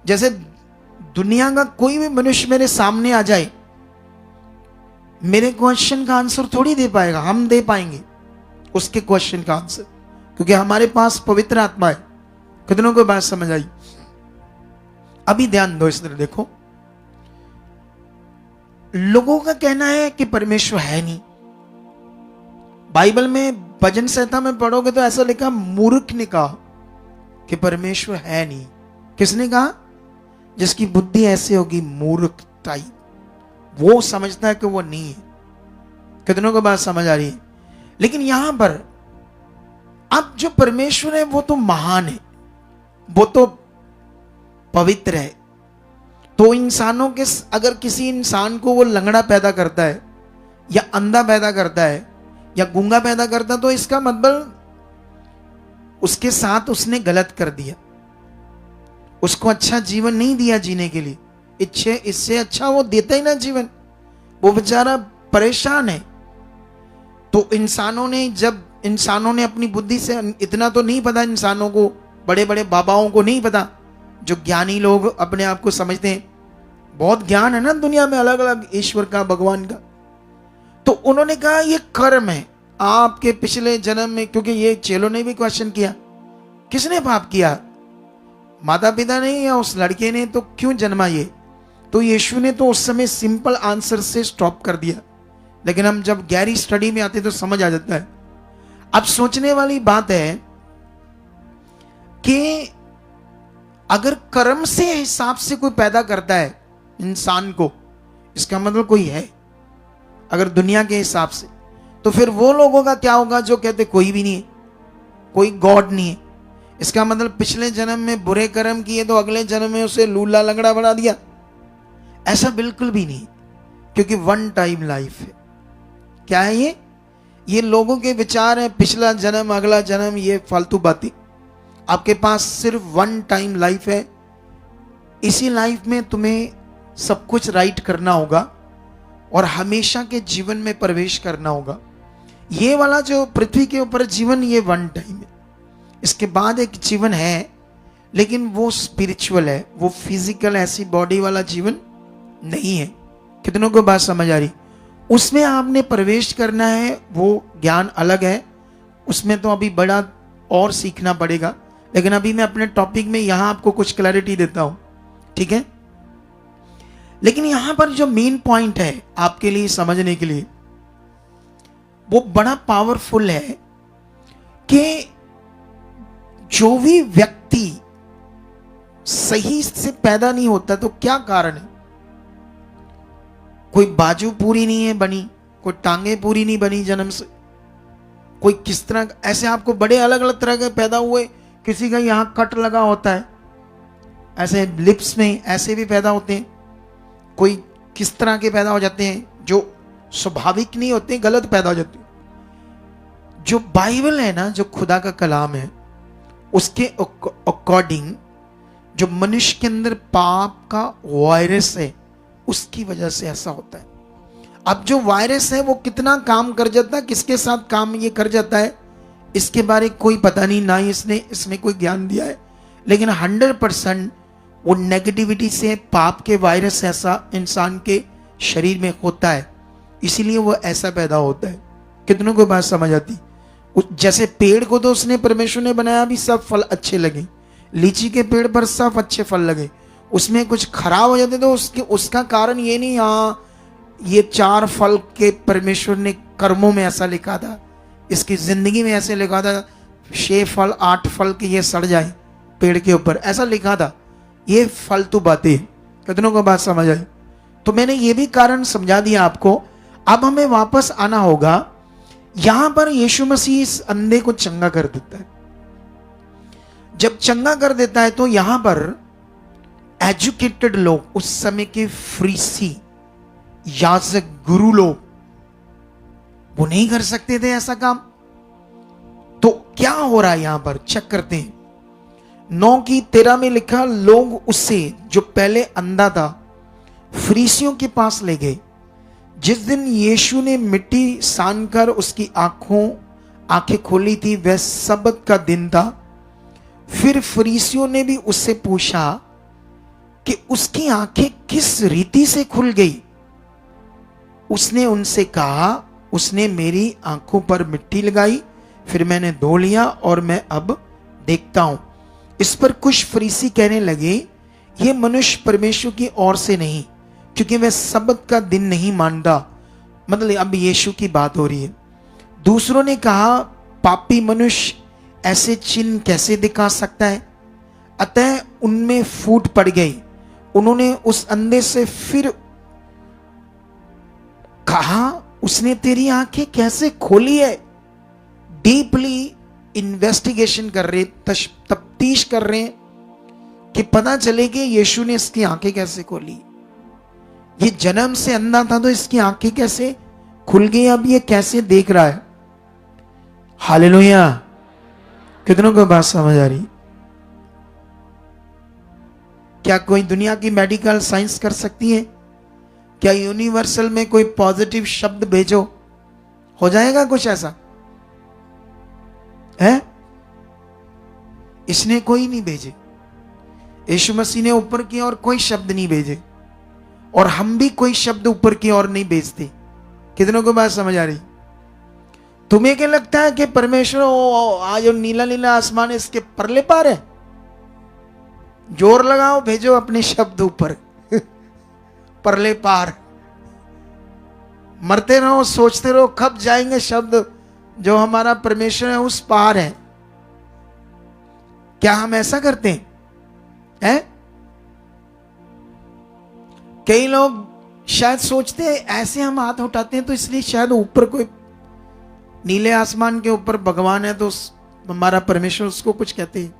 जैसे दुनिया का कोई भी मनुष्य मेरे सामने आ जाए, मेरे क्वेश्चन का आंसर थोड़ी दे पाएगा, हम दे पाएंगे उसके क्वेश्चन का आंसर, क्योंकि हमारे पास पवित्र आत्मा है। कितनों को बात समझ आई? अभी ध्यान दो, इस तरह देखो। लोगों का कहना है कि परमेश्वर है नहीं। बाइबल में भजन संहिता में पढ़ोगे तो ऐसा लिखा, मूर्ख ने कहा कि परमेश्वर है नहीं। किसने कहा? जिसकी बुद्धि ऐसे होगी, मूर्ख टाइप, वो समझता है कि वो नहीं है। कितनों को बात समझ आ रही है? लेकिन यहां पर अब जो परमेश्वर है वो तो महान है, वो तो पवित्र है। तो इंसानों के, अगर किसी इंसान को वो लंगड़ा पैदा करता है या अंधा पैदा करता है या गूंगा पैदा करता है, तो इसका मतलब उसके साथ उसने गलत कर दिया, उसको अच्छा जीवन नहीं दिया जीने के लिए। इससे अच्छा वो देता ही ना जीवन, वो बेचारा परेशान है। तो इंसानों ने अपनी बुद्धि से, इतना तो नहीं पता इंसानों को, बड़े बड़े बाबाओं को नहीं पता, जो ज्ञानी लोग अपने आप को समझते हैं, बहुत ज्ञान है ना दुनिया में अलग अलग ईश्वर का, भगवान का। तो उन्होंने कहा ये कर्म है आपके पिछले जन्म में, क्योंकि ये चेलों ने भी क्वेश्चन किया, किसने पाप किया, माता पिता ने या उस लड़के ने, तो क्यों जन्मा ये? तो यीशु ने तो उस समय सिंपल आंसर से स्टॉप कर दिया। लेकिन हम जब गहरी स्टडी में आते तो समझ आ जाता है। अब सोचने वाली बात है कि अगर कर्म से हिसाब से कोई पैदा करता है इंसान को, इसका मतलब कोई है। अगर दुनिया के हिसाब से, तो फिर वो लोगों का क्या होगा जो कहते कोई भी नहीं है, कोई गॉड नहीं है। इसका मतलब पिछले जन्म में बुरे कर्म किए तो अगले जन्म में उसे लूला लंगड़ा बना दिया, ऐसा बिल्कुल भी नहीं, क्योंकि वन टाइम लाइफ है। क्या है ये लोगों के विचार है, पिछला जन्म अगला जन्म, ये फालतू बातें। आपके पास सिर्फ वन टाइम लाइफ है, इसी लाइफ में तुम्हें सब कुछ राइट करना होगा और हमेशा के जीवन में प्रवेश करना होगा। ये वाला जो पृथ्वी के ऊपर जीवन, ये वन टाइम है। इसके बाद एक जीवन है, लेकिन वो स्पिरिचुअल है, वो फिजिकल ऐसी बॉडी वाला जीवन नहीं है। कितनों को बात समझ आ रही? उसमें आपने प्रवेश करना है, वो ज्ञान अलग है, उसमें तो अभी बड़ा और सीखना पड़ेगा, लेकिन अभी मैं अपने टॉपिक में यहां आपको कुछ क्लैरिटी देता हूं, ठीक है। लेकिन यहां पर जो मेन पॉइंट है आपके लिए समझने के लिए, वो बड़ा पावरफुल है कि जो भी व्यक्ति सही से पैदा नहीं होता तो क्या कारण है। कोई बाजू पूरी नहीं है बनी, कोई टांगे पूरी नहीं बनी जन्म से, कोई किस तरह, ऐसे आपको बड़े अलग अलग तरह के पैदा हुए। किसी का यहां कट लगा होता है, ऐसे लिप्स में ऐसे भी पैदा होते हैं। कोई किस तरह के पैदा हो जाते हैं जो स्वाभाविक नहीं होते, गलत पैदा हो जाते हैं। जो बाइबल है ना, जो खुदा का कलाम है, उसके अकॉर्डिंग जो मनुष्य के अंदर पाप का वायरस है, उसकी वजह से ऐसा होता है। अब जो वायरस है वो कितना काम कर जाता है, किसके साथ काम ये कर जाता है, इसके बारे कोई पता नहीं, ना ही इसमें कोई ज्ञान दिया है। लेकिन 100% वो नेगेटिविटी से, पाप के वायरस ऐसा इंसान के शरीर में होता है, इसीलिए वो ऐसा पैदा होता है। कितनों को बात समझ आती। जैसे पेड़ को तो उसने परमेश्वर ने बनाया, भी सब फल अच्छे लगे, लीची के पेड़ पर सब अच्छे फल लगे, उसमें कुछ खराब हो जाते तो उसका कारण ये नहीं, हाँ ये 4 फल के परमेश्वर ने कर्मों में ऐसा लिखा था, इसकी जिंदगी में ऐसे लिखा था, 6 फल 8 फल के ये सड़ जाए पेड़ के ऊपर, ऐसा लिखा था। ये फालतू बातें। कितनों को बात समझ आई। तो मैंने ये भी कारण समझा दिया आपको। अब हमें वापस आना होगा। यहां पर यीशु मसीह इस अंधे को चंगा कर देता है। जब चंगा कर देता है तो यहां पर एजुकेटेड लोग, उस समय के फरीसी, याजक, गुरु लोग, वो नहीं कर सकते थे ऐसा काम। तो क्या हो रहा है यहां पर, चेक करते हैं। 9:13 में लिखा, लोग उसे जो पहले अंधा था फरीसियों के पास ले गए। जिस दिन यीशु ने मिट्टी सानकर उसकी आंखें खोली थी, वह सब्त का दिन था। फिर फरीसियों ने भी उससे पूछा कि उसकी आंखें किस रीति से खुल गई। उसने उनसे कहा, उसने मेरी आंखों पर मिट्टी लगाई, फिर मैंने धो लिया और मैं अब देखता हूं। इस पर कुछ फरीसी कहने लगे, यह मनुष्य परमेश्वर की ओर से नहीं, क्योंकि वह सब्त का दिन नहीं मानता। मतलब अब यीशु की बात हो रही है। दूसरों ने कहा, पापी मनुष्य ऐसे चिन्ह कैसे दिखा सकता है। अतः उनमें फूट पड़ गई। उन्होंने उस अंधे से फिर कहा, उसने तेरी आंखें कैसे खोली है। डीपली इन्वेस्टिगेशन कर रहे, तफ्तीश कर रहे हैं कि पता चले कि यीशु ने इसकी आंखें कैसे खोली। ये जन्म से अंधा था तो इसकी आंखें कैसे खुल गई, अब ये कैसे देख रहा है। हालेलुया। कितनों को बात समझ आ रही। क्या कोई दुनिया की मेडिकल साइंस कर सकती है? क्या यूनिवर्सल में कोई पॉजिटिव शब्द भेजो, हो जाएगा कुछ ऐसा है? इसने कोई नहीं भेजे। यीशु मसीह ने ऊपर की ओर कोई शब्द नहीं भेजे, और हम भी कोई शब्द ऊपर की ओर नहीं भेजते। कितनों को बात समझ आ रही। तुम्हें क्या लगता है कि परमेश्वर आज नीला नीला आसमान इसके परले पार है? जोर लगाओ, भेजो अपने शब्द ऊपर परले पार। मरते रहो, सोचते रहो कब जाएंगे शब्द जो हमारा परमेश्वर है उस पार है। क्या हम ऐसा करते हैं? कई लोग शायद सोचते हैं ऐसे हम हाथ उठाते हैं तो इसलिए शायद ऊपर कोई नीले आसमान के ऊपर भगवान है तो हमारा परमेश्वर उसको कुछ कहते हैं।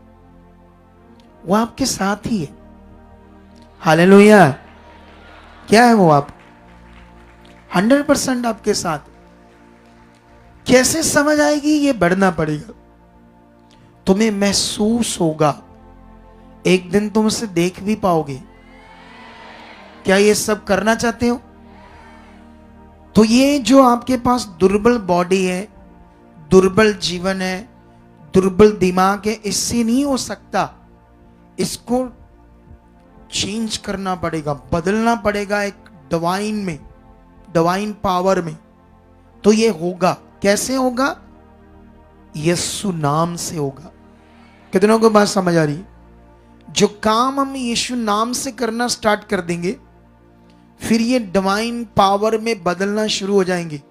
वो आपके साथ ही है। हालेलुया। क्या है वो? आप 100% आपके साथ। कैसे समझ आएगी? ये बढ़ना पड़ेगा। तुम्हें महसूस होगा, एक दिन तुम उसे देख भी पाओगे। क्या ये सब करना चाहते हो? तो ये जो आपके पास दुर्बल बॉडी है, दुर्बल जीवन है, दुर्बल दिमाग है, इससे नहीं हो सकता। इसको चेंज करना पड़ेगा, बदलना पड़ेगा एक डिवाइन में, डिवाइन पावर में। तो ये होगा। कैसे होगा? यीशु नाम से होगा। कितनों को बात समझ आ रही है? जो काम हम यीशु नाम से करना स्टार्ट कर देंगे, फिर ये डिवाइन पावर में बदलना शुरू हो जाएंगे।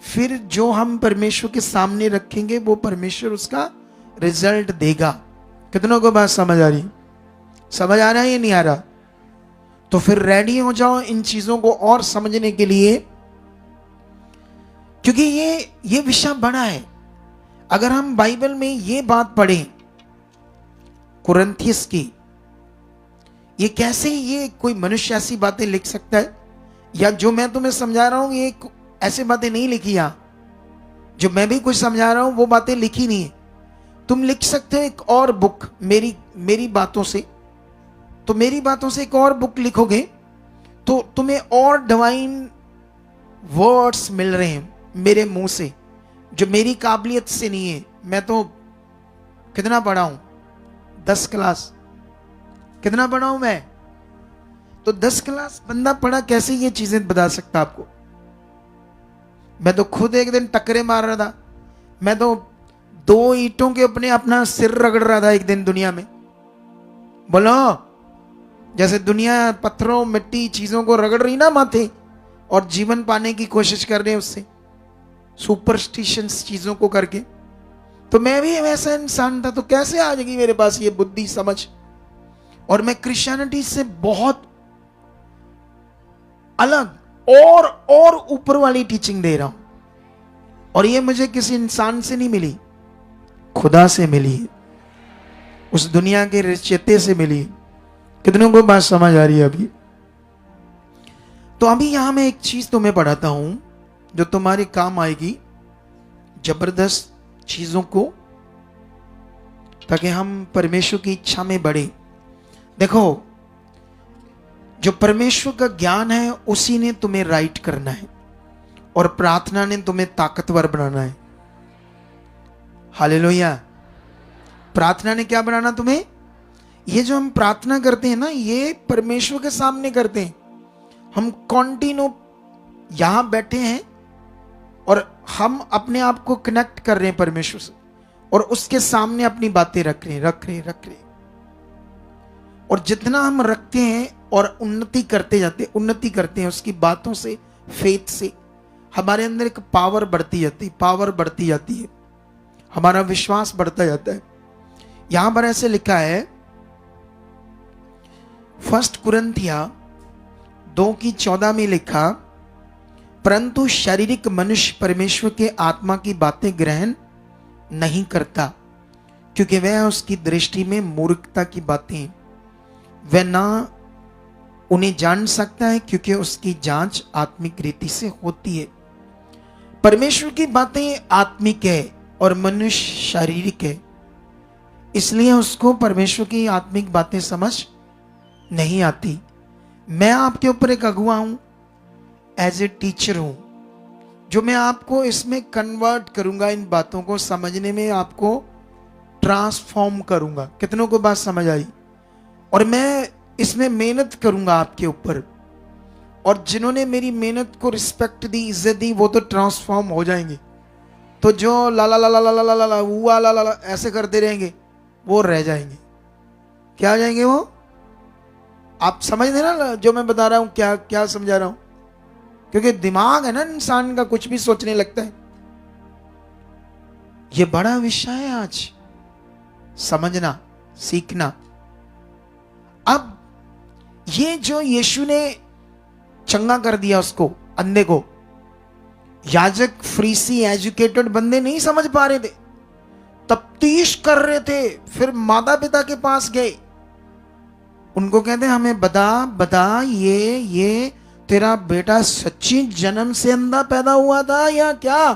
फिर जो हम परमेश्वर के सामने रखेंगे वो परमेश्वर उसका रिजल्ट देगा। कितनों को बात समझ आ रही? समझ आ रहा है या नहीं आ रहा? तो फिर रेडी हो जाओ इन चीजों को और समझने के लिए, क्योंकि ये विषय बड़ा है। अगर हम बाइबल में ये बात पढ़ें कुरिन्थियस की, ये कैसे ये कोई मनुष्य ऐसी बातें लिख सकता है? या जो मैं तुम्हें समझा रहा हूं ये ऐसे बातें नहीं लिखी। यहां जो मैं भी कुछ समझा रहा हूं वो बातें लिखी नहीं है। तुम लिख सकते हो एक और बुक मेरी बातों से, तो मेरी बातों से एक और बुक लिखोगे तो तुम्हें और डिवाइन वर्ड्स मिल रहे हैं मेरे मुंह से, जो मेरी काबिलियत से नहीं है। मैं तो कितना पढ़ा हूं? 10 क्लास। कितना पढ़ा हूं मैं? तो 10 क्लास बंदा पढ़ा कैसे ये चीजें बता सकता आपको? मैं तो खुद एक दिन टकरे मार रहा था। मैं तो 2 ईंटों के अपना सिर रगड़ रहा था एक दिन दुनिया में। बोलो, जैसे दुनिया पत्थरों मिट्टी चीजों को रगड़ रही ना माथे, और जीवन पाने की कोशिश कर रहे हैं उससे, सुपरस्टिशंस चीजों को करके। तो मैं भी वैसा इंसान था। तो कैसे आ जाएगी मेरे पास ये बुद्धि समझ? और मैं क्रिश्चियनिटी से बहुत अलग और ऊपर वाली टीचिंग दे रहा हूं, और ये मुझे किसी इंसान से नहीं मिली, खुदा से मिली, उस दुनिया के रिश्ते से मिली। कितनों को बात समझ आ रही है अभी? तो अभी यहां मैं एक चीज तुम्हें पढ़ाता हूं जो तुम्हारे काम आएगी, जबरदस्त चीजों को, ताकि हम परमेश्वर की इच्छा में बढ़े। देखो, जो परमेश्वर का ज्ञान है उसी ने तुम्हें राइट करना है, और प्रार्थना ने तुम्हें ताकतवर बनाना है। हालेलुया। प्रार्थना ने क्या बनाना तुम्हें? ये जो हम प्रार्थना करते हैं ना, ये परमेश्वर के सामने करते हैं। हम कॉन्टिन्यू यहां बैठे हैं और हम अपने आप को कनेक्ट कर रहे हैं परमेश्वर से, और उसके सामने अपनी बातें रख रहे हैं। और जितना हम रखते हैं और उन्नति करते हैं उसकी बातों से, फेथ से, हमारे अंदर एक पावर बढ़ती जाती है, हमारा विश्वास बढ़ता जाता है। यहां पर ऐसे लिखा है 1 कुरिन्थिया 2:14 में लिखा, परंतु शारीरिक मनुष्य परमेश्वर के आत्मा की बातें ग्रहण नहीं करता, क्योंकि वह उसकी दृष्टि में मूर्खता की बातें, वह ना उन्हें जान सकता है, क्योंकि उसकी जांच आत्मिक रीति से होती है। परमेश्वर की बातें आत्मिक है और मनुष्य शारीरिक है, इसलिए उसको परमेश्वर की आत्मिक बातें समझ नहीं आती। मैं आपके ऊपर एक अगुवा हूं, एज ए टीचर हूं, जो मैं आपको इसमें कन्वर्ट करूंगा, इन बातों को समझने में आपको ट्रांसफॉर्म करूंगा। कितनों को बात समझ आई? और मैं इसमें मेहनत करूंगा आपके ऊपर, और जिन्होंने मेरी मेहनत को रिस्पेक्ट दी, इज्जत दी, वो तो ट्रांसफॉर्म हो जाएंगे। तो जो ला ला ला ला ला ला ला ला हुआ ला ला ऐसे करते रहेंगे, वो रह जाएंगे। क्या हो जाएंगे वो? आप समझ देना जो मैं बता रहा हूं, क्या क्या समझा रहा हूं, क्योंकि दिमाग है ना इंसान का, कुछ भी सोचने लगता है। ये बड़ा विषय है आज, समझना, सीखना। अब ये जो यीशु ने चंगा कर दिया उसको, अंधे को, याजक फरीसी एजुकेटेड बंदे नहीं समझ पा रहे थे, तफ्तीश कर रहे थे। फिर माता पिता के पास गए, उनको कहते हमें बता ये तेरा बेटा सच्ची जन्म से अंधा पैदा हुआ था या क्या?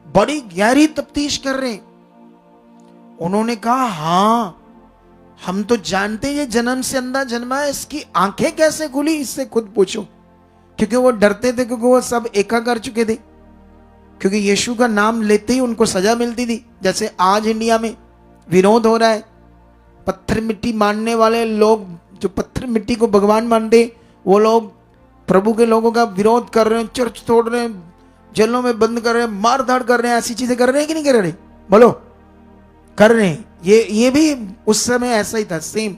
बड़ी गहरी तफ्तीश कर रहे। उन्होंने कहा हाँ, हम तो जानते हैं ये जन्म से अंधा जन्मा है, इसकी आंखें कैसे खुली इससे खुद पूछो। क्योंकि वो डरते थे, क्योंकि वो सब एका कर चुके थे, क्योंकि यीशु का नाम लेते ही उनको सजा मिलती थी। जैसे आज इंडिया में विरोध हो रहा है, पत्थर मिट्टी मानने वाले लोग, जो पत्थर मिट्टी को भगवान मानते, वो लोग प्रभु के लोगों का विरोध कर रहे हैं, चर्च तोड़ रहे हैं, जेलों में बंद कर रहे हैं, मार धाड़ कर रहे हैं, ऐसी चीजें कर रहे हैं कि नहीं कर रहे? बोलो, कर रहे हैं। ये भी उस समय ऐसा ही था, सेम।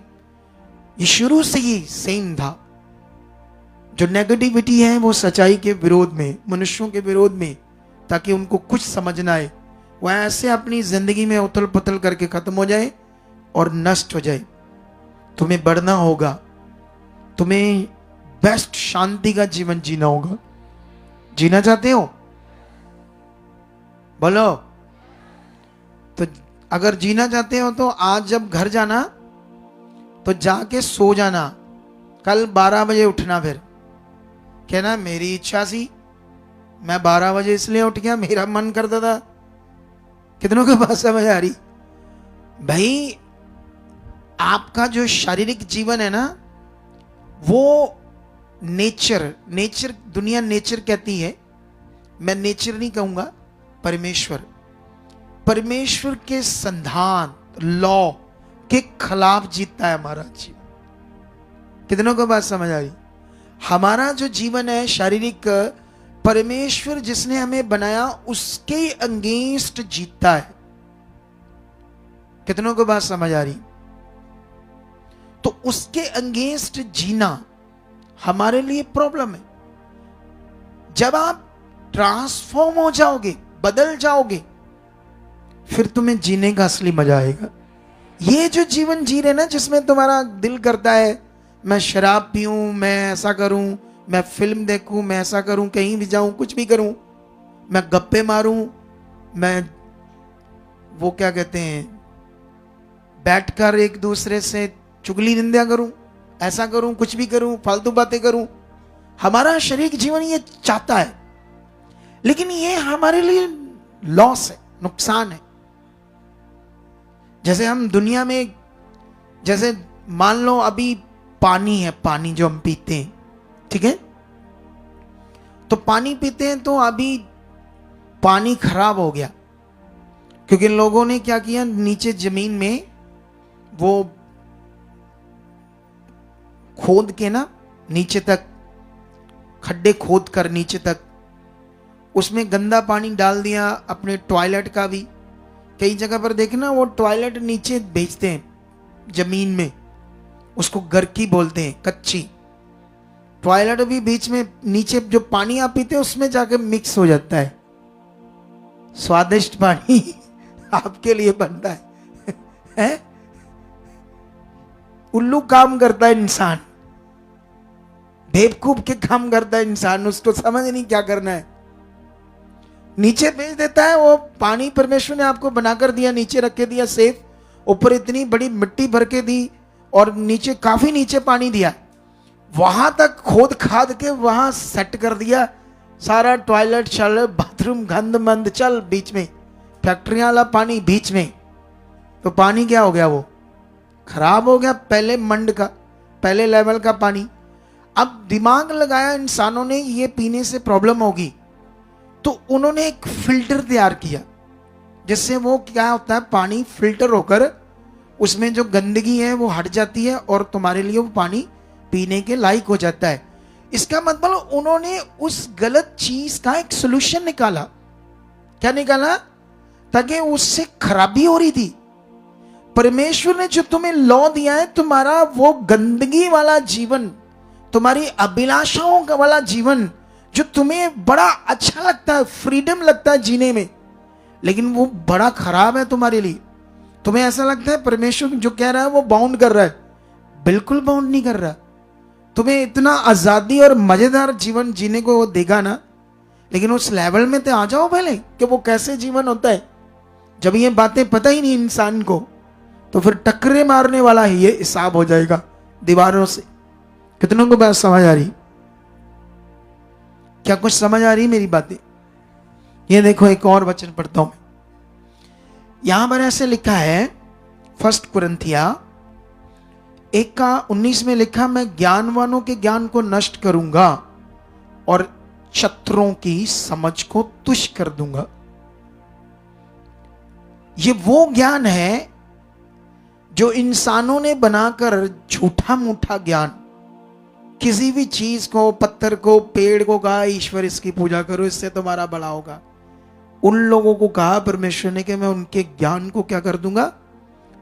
ये शुरू से ही सेम था। जो नेगेटिविटी है वो सच्चाई के विरोध में, मनुष्यों के विरोध में, ताकि उनको कुछ समझ ना आए, वो ऐसे अपनी जिंदगी में उथल पुथल करके खत्म हो जाए और नष्ट हो जाए। तुम्हें बढ़ना होगा, तुम्हें बेस्ट शांति का जीवन जीना होगा। जीना चाहते हो? बोलो। तो अगर जीना चाहते हो तो आज जब घर जाना तो जाके सो जाना, कल 12 बजे उठना। फिर कहना मेरी इच्छा सी, मैं 12 बजे इसलिए उठ गया, मेरा मन करता था। कितनों के पास समझ आ रही? भाई आपका जो शारीरिक जीवन है ना, वो नेचर दुनिया नेचर कहती है, मैं नेचर नहीं कहूंगा, परमेश्वर के संधान लॉ के खिलाफ जीतता है हमारा जीवन। कितनों को बात समझ आ रही? हमारा जो जीवन है शारीरिक, परमेश्वर जिसने हमें बनाया उसके अगेंस्ट जीतता है। कितनों को बात समझ आ रही? तो उसके अगेंस्ट जीना हमारे लिए प्रॉब्लम है। जब आप ट्रांसफॉर्म हो जाओगे, बदल जाओगे, फिर तुम्हें जीने का असली मजा आएगा। ये जो जीवन जी रहे ना, जिसमें तुम्हारा दिल करता है मैं शराब पीऊं, मैं ऐसा करूं, मैं फिल्म देखूं, मैं ऐसा करूं, कहीं भी जाऊं, कुछ भी करूं, मैं गप्पे मारूं, मैं वो क्या कहते हैं, बैठकर एक दूसरे से चुगली निंदा करूं, ऐसा करूं, कुछ भी करूं, फालतू बातें करूं। हमारा शारीरिक जीवन ये चाहता है, लेकिन ये हमारे लिए लॉस है, नुकसान है। जैसे हम दुनिया में, जैसे मान लो अभी पानी है, पानी जो हम पीते हैं, ठीक है, तो पानी पीते हैं तो अभी पानी खराब हो गया, क्योंकि लोगों ने क्या किया, नीचे जमीन में वो खोद के ना, नीचे तक खड्डे खोद कर नीचे तक उसमें गंदा पानी डाल दिया, अपने टॉयलेट का भी। कई जगह पर देखना वो टॉयलेट नीचे बेचते हैं जमीन में, उसको गरकी बोलते हैं, कच्ची टॉयलेट भी बीच में नीचे जो पानी आप पीते हैं उसमें जाकर मिक्स हो जाता है। स्वादिष्ट पानी आपके लिए बनता है? उल्लू काम करता है इंसान, बेवकूफ के काम करता है इंसान, उसको समझ नहीं क्या करना है, नीचे भेज देता है वो पानी। परमेश्वर ने आपको बनाकर दिया, नीचे रख के दिया सेफ, ऊपर इतनी बड़ी मिट्टी भर के दी और नीचे काफी नीचे पानी दिया, वहां तक खोद खाद के वहां सेट कर दिया, सारा टॉयलेट चल, बाथरूम गंद मंद चल, बीच में फैक्ट्रियां वाला पानी बीच में, तो पानी क्या हो गया, वो खराब हो गया, पहले मंड का, पहले लेवल का पानी। अब दिमाग लगाया इंसानों ने ये पीने से प्रॉब्लम होगी, तो उन्होंने एक फिल्टर तैयार किया, जिससे वो क्या होता है, पानी फिल्टर होकर उसमें जो गंदगी है वो हट जाती है और तुम्हारे लिए वो पानी पीने के लायक हो जाता है। इसका मतलब उन्होंने उस गलत चीज का एक सॉल्यूशन निकाला। क्या निकाला? ताकि उससे खराबी हो रही थी। परमेश्वर ने जो तुम्हें लॉ दिया है, तुम्हारा वो गंदगी वाला जीवन, तुम्हारी अभिलाषाओं का वाला जीवन, जो तुम्हें बड़ा अच्छा लगता है, फ्रीडम लगता है जीने में, लेकिन वो बड़ा खराब है तुम्हारे लिए। तुम्हें ऐसा लगता है परमेश्वर जो कह रहा है वो बाउंड कर रहा है, बिल्कुल बाउंड नहीं कर रहा। तुम्हें इतना आजादी और मजेदार जीवन जीने को वो देगा ना, लेकिन उस लेवल में तो आ जाओ पहले कि वो कैसे जीवन होता है। जब ये बातें पता ही नहीं इंसान को, तो फिर टक्करे मारने वाला ही ये हिसाब हो जाएगा दीवारों से। कितनों को बात समझ आ रही? क्या कुछ समझ आ रही मेरी बातें? ये देखो एक और वचन पढ़ता हूं, यहां पर ऐसे लिखा है, 1 कुरिन्थिया 1:19 में लिखा, मैं ज्ञानवानों के ज्ञान को नष्ट करूंगा और चतुरों की समझ को तुच्छ कर दूंगा। ये वो ज्ञान है जो इंसानों ने बनाकर झूठा मूठा ज्ञान, किसी भी चीज को, पत्थर को, पेड़ को कहा ईश्वर इसकी पूजा करो, इससे तुम्हारा भला होगा, उन लोगों को कहा परमेश्वर ने कि मैं उनके ज्ञान को क्या कर दूंगा,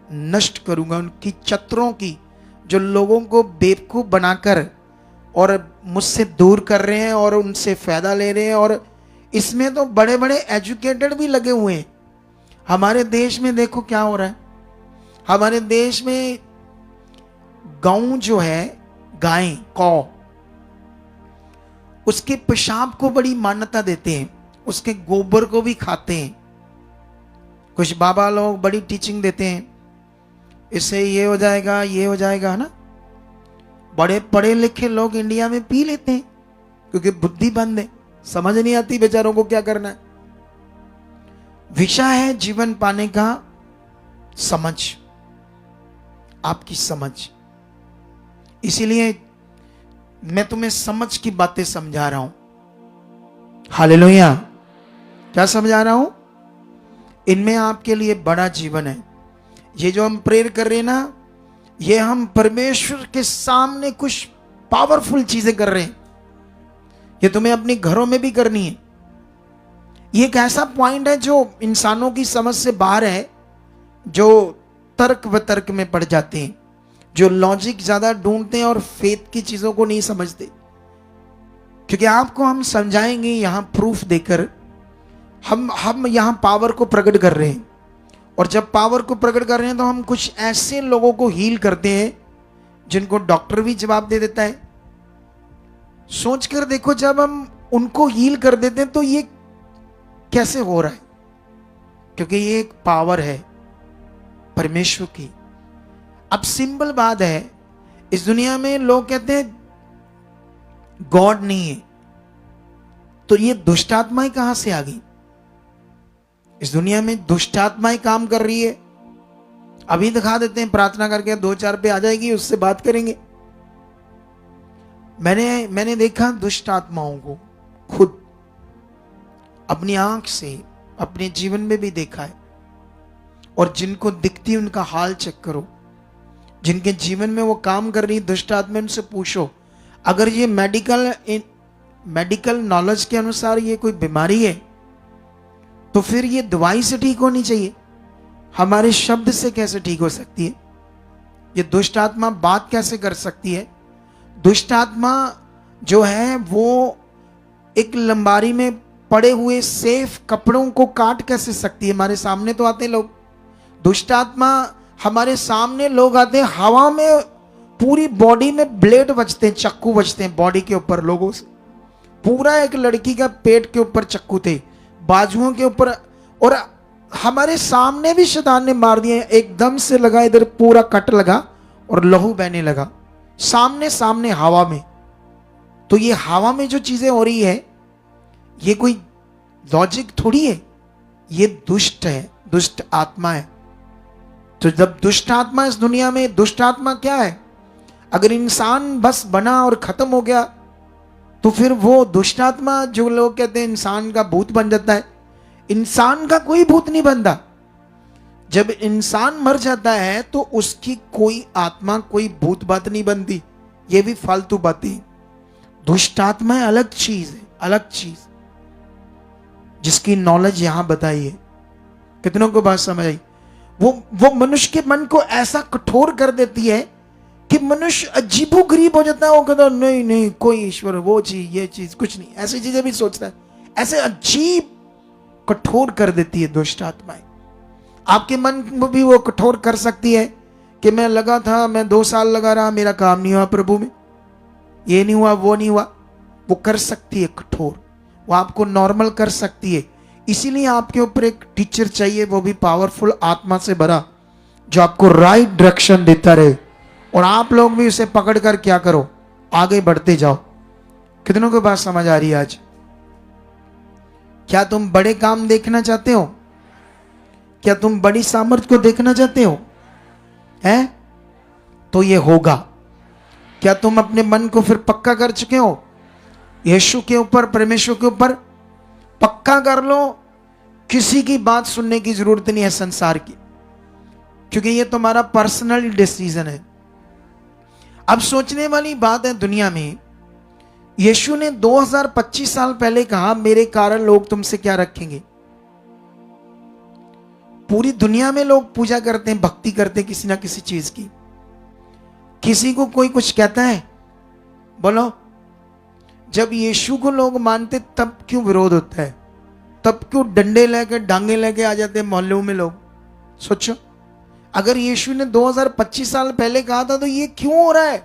नष्ट करूंगा, उनकी चतुरों की, जो लोगों को बेवकूफ बनाकर और मुझसे दूर कर रहे हैं और उनसे फायदा ले रहे हैं। और इसमें तो बड़े बड़े एजुकेटेड भी लगे हुए हैं। हमारे देश में देखो क्या हो रहा है। हमारे देश में गौ जो है, गाय, कौ, उसके पेशाब को बड़ी मान्यता देते हैं, उसके गोबर को भी खाते हैं। कुछ बाबा लोग बड़ी टीचिंग देते हैं, इससे ये हो जाएगा, ये हो जाएगा, है ना। बड़े पढ़े लिखे लोग इंडिया में पी लेते हैं क्योंकि बुद्धि बंद है, समझ नहीं आती बेचारों को क्या करना है। विषय है जीवन पाने का समझ, आपकी समझ। इसीलिए मैं तुम्हें समझ की बातें समझा रहा हूं। हालेलुया। क्या समझा रहा हूं? इनमें आपके लिए बड़ा जीवन है। ये जो हम प्रेयर कर रहे हैं ना, ये हम परमेश्वर के सामने कुछ पावरफुल चीजें कर रहे हैं। ये तुम्हें अपने घरों में भी करनी है। ये एक ऐसा पॉइंट है जो इंसानों की समझ से बाहर है, जो तर्क वितर्क में पड़ जाते हैं, जो लॉजिक ज्यादा ढूंढते हैं और फेथ की चीजों को नहीं समझते। क्योंकि आपको हम समझाएंगे यहां प्रूफ देकर। हम यहां पावर को प्रकट कर रहे हैं, और जब पावर को प्रकट कर रहे हैं तो हम कुछ ऐसे लोगों को हील करते हैं जिनको डॉक्टर भी जवाब दे देता है। सोचकर देखो, जब हम उनको हील कर देते हैं तो ये कैसे हो रहा है? क्योंकि ये एक पावर है परमेश्वर की। अब सिंपल बात है, इस दुनिया में लोग कहते हैं गॉड नहीं है, तो ये दुष्ट आत्माएं कहां से आ गई? इस दुनिया में दुष्ट आत्माएं काम कर रही है। अभी दिखा देते हैं, प्रार्थना करके 2-4 पे आ जाएगी, उससे बात करेंगे। मैंने देखा दुष्ट आत्माओं को खुद अपनी आंख से, अपने जीवन में भी देखा है। और जिनको दिखती उनका हाल चेक करो, जिनके जीवन में वो काम कर रही दुष्ट आत्मा, उनसे पूछो अगर ये मेडिकल नॉलेज के अनुसार ये कोई बीमारी है तो फिर ये दवाई से ठीक होनी चाहिए, हमारे शब्द से कैसे ठीक हो सकती है? ये दुष्ट आत्मा बात कैसे कर सकती है? दुष्ट आत्मा जो है वो एक लंबारी में पड़े हुए सेफ कपड़ों को काट कैसे सकती है? हमारे सामने तो आते लोग, दुष्ट आत्मा हमारे सामने लोग आते हैं, हवा में पूरी बॉडी में ब्लेड बजते हैं, चक्कू बजते हैं बॉडी के ऊपर लोगों से। पूरा एक लड़की का पेट के ऊपर चक्कू थे, बाजुओं के ऊपर, और हमारे सामने भी शैतान ने मार दिए। एकदम से लगा, इधर पूरा कट लगा और लहू बहने लगा, सामने हवा में। तो ये हवा में जो चीजें हो रही है, ये कोई लॉजिक थोड़ी है, ये दुष्ट है, दुष्ट आत्मा है। तो जब दुष्ट आत्मा इस दुनिया में, दुष्ट आत्मा क्या है? अगर इंसान बस बना और खत्म हो गया तो फिर वो दुष्ट आत्मा, जो लोग कहते हैं इंसान का भूत बन जाता है, इंसान का कोई भूत नहीं बनता। जब इंसान मर जाता है तो उसकी कोई आत्मा, कोई भूत बात नहीं बनती। ये भी फालतू बातें। दुष्ट आत्मा अलग चीज है, अलग चीज, जिसकी नॉलेज यहां बताई है। कितनों को बात समझ आई? वो मनुष्य के मन को ऐसा कठोर कर देती है कि मनुष्य अजीबोगरीब हो जाता है। वो कहता है नहीं नहीं, कोई ईश्वर, वो चीज, ये चीज, कुछ नहीं, ऐसी चीजें भी सोचता है। ऐसे अजीब कठोर कर देती है दुष्ट आत्माएं। आपके मन को भी वो कठोर कर सकती है कि मैं लगा था, मैं 2 साल लगा रहा, मेरा काम नहीं हुआ प्रभु में, ये नहीं हुआ, वो नहीं हुआ। वो कर सकती है कठोर, वो आपको नॉर्मल कर सकती है। इसीलिए आपके ऊपर एक टीचर चाहिए, वो भी पावरफुल आत्मा से भरा, जो आपको राइट डायरेक्शन देता रहे, और आप लोग भी उसे पकड़ कर क्या करो, आगे बढ़ते जाओ। कितनों को बात समझ आ रही है आज? क्या तुम बड़े काम देखना चाहते हो? क्या तुम बड़ी सामर्थ्य को देखना चाहते हो? हैं? तो ये होगा। क्या तुम अपने मन को फिर पक्का कर चुके हो यीशु के ऊपर, परमेश्वर के ऊपर? पक्का कर लो, किसी की बात सुनने की जरूरत नहीं है संसार की, क्योंकि ये तुम्हारा पर्सनल डिसीजन है। अब सोचने वाली बात है, दुनिया में यीशु ने 2025 साल पहले कहा, मेरे कारण लोग तुमसे क्या रखेंगे? पूरी दुनिया में लोग पूजा करते हैं, भक्ति करते हैं किसी ना किसी चीज की। किसी को कोई कुछ कहता है, बोलो, जब यीशु को लोग मानते तब क्यों विरोध होता है? तब क्यों डंडे लेके डांगे लेके आ जाते हैं मोहल्लों में लोग? सोचो, अगर यीशु ने 2025 साल पहले कहा था तो ये क्यों हो रहा है?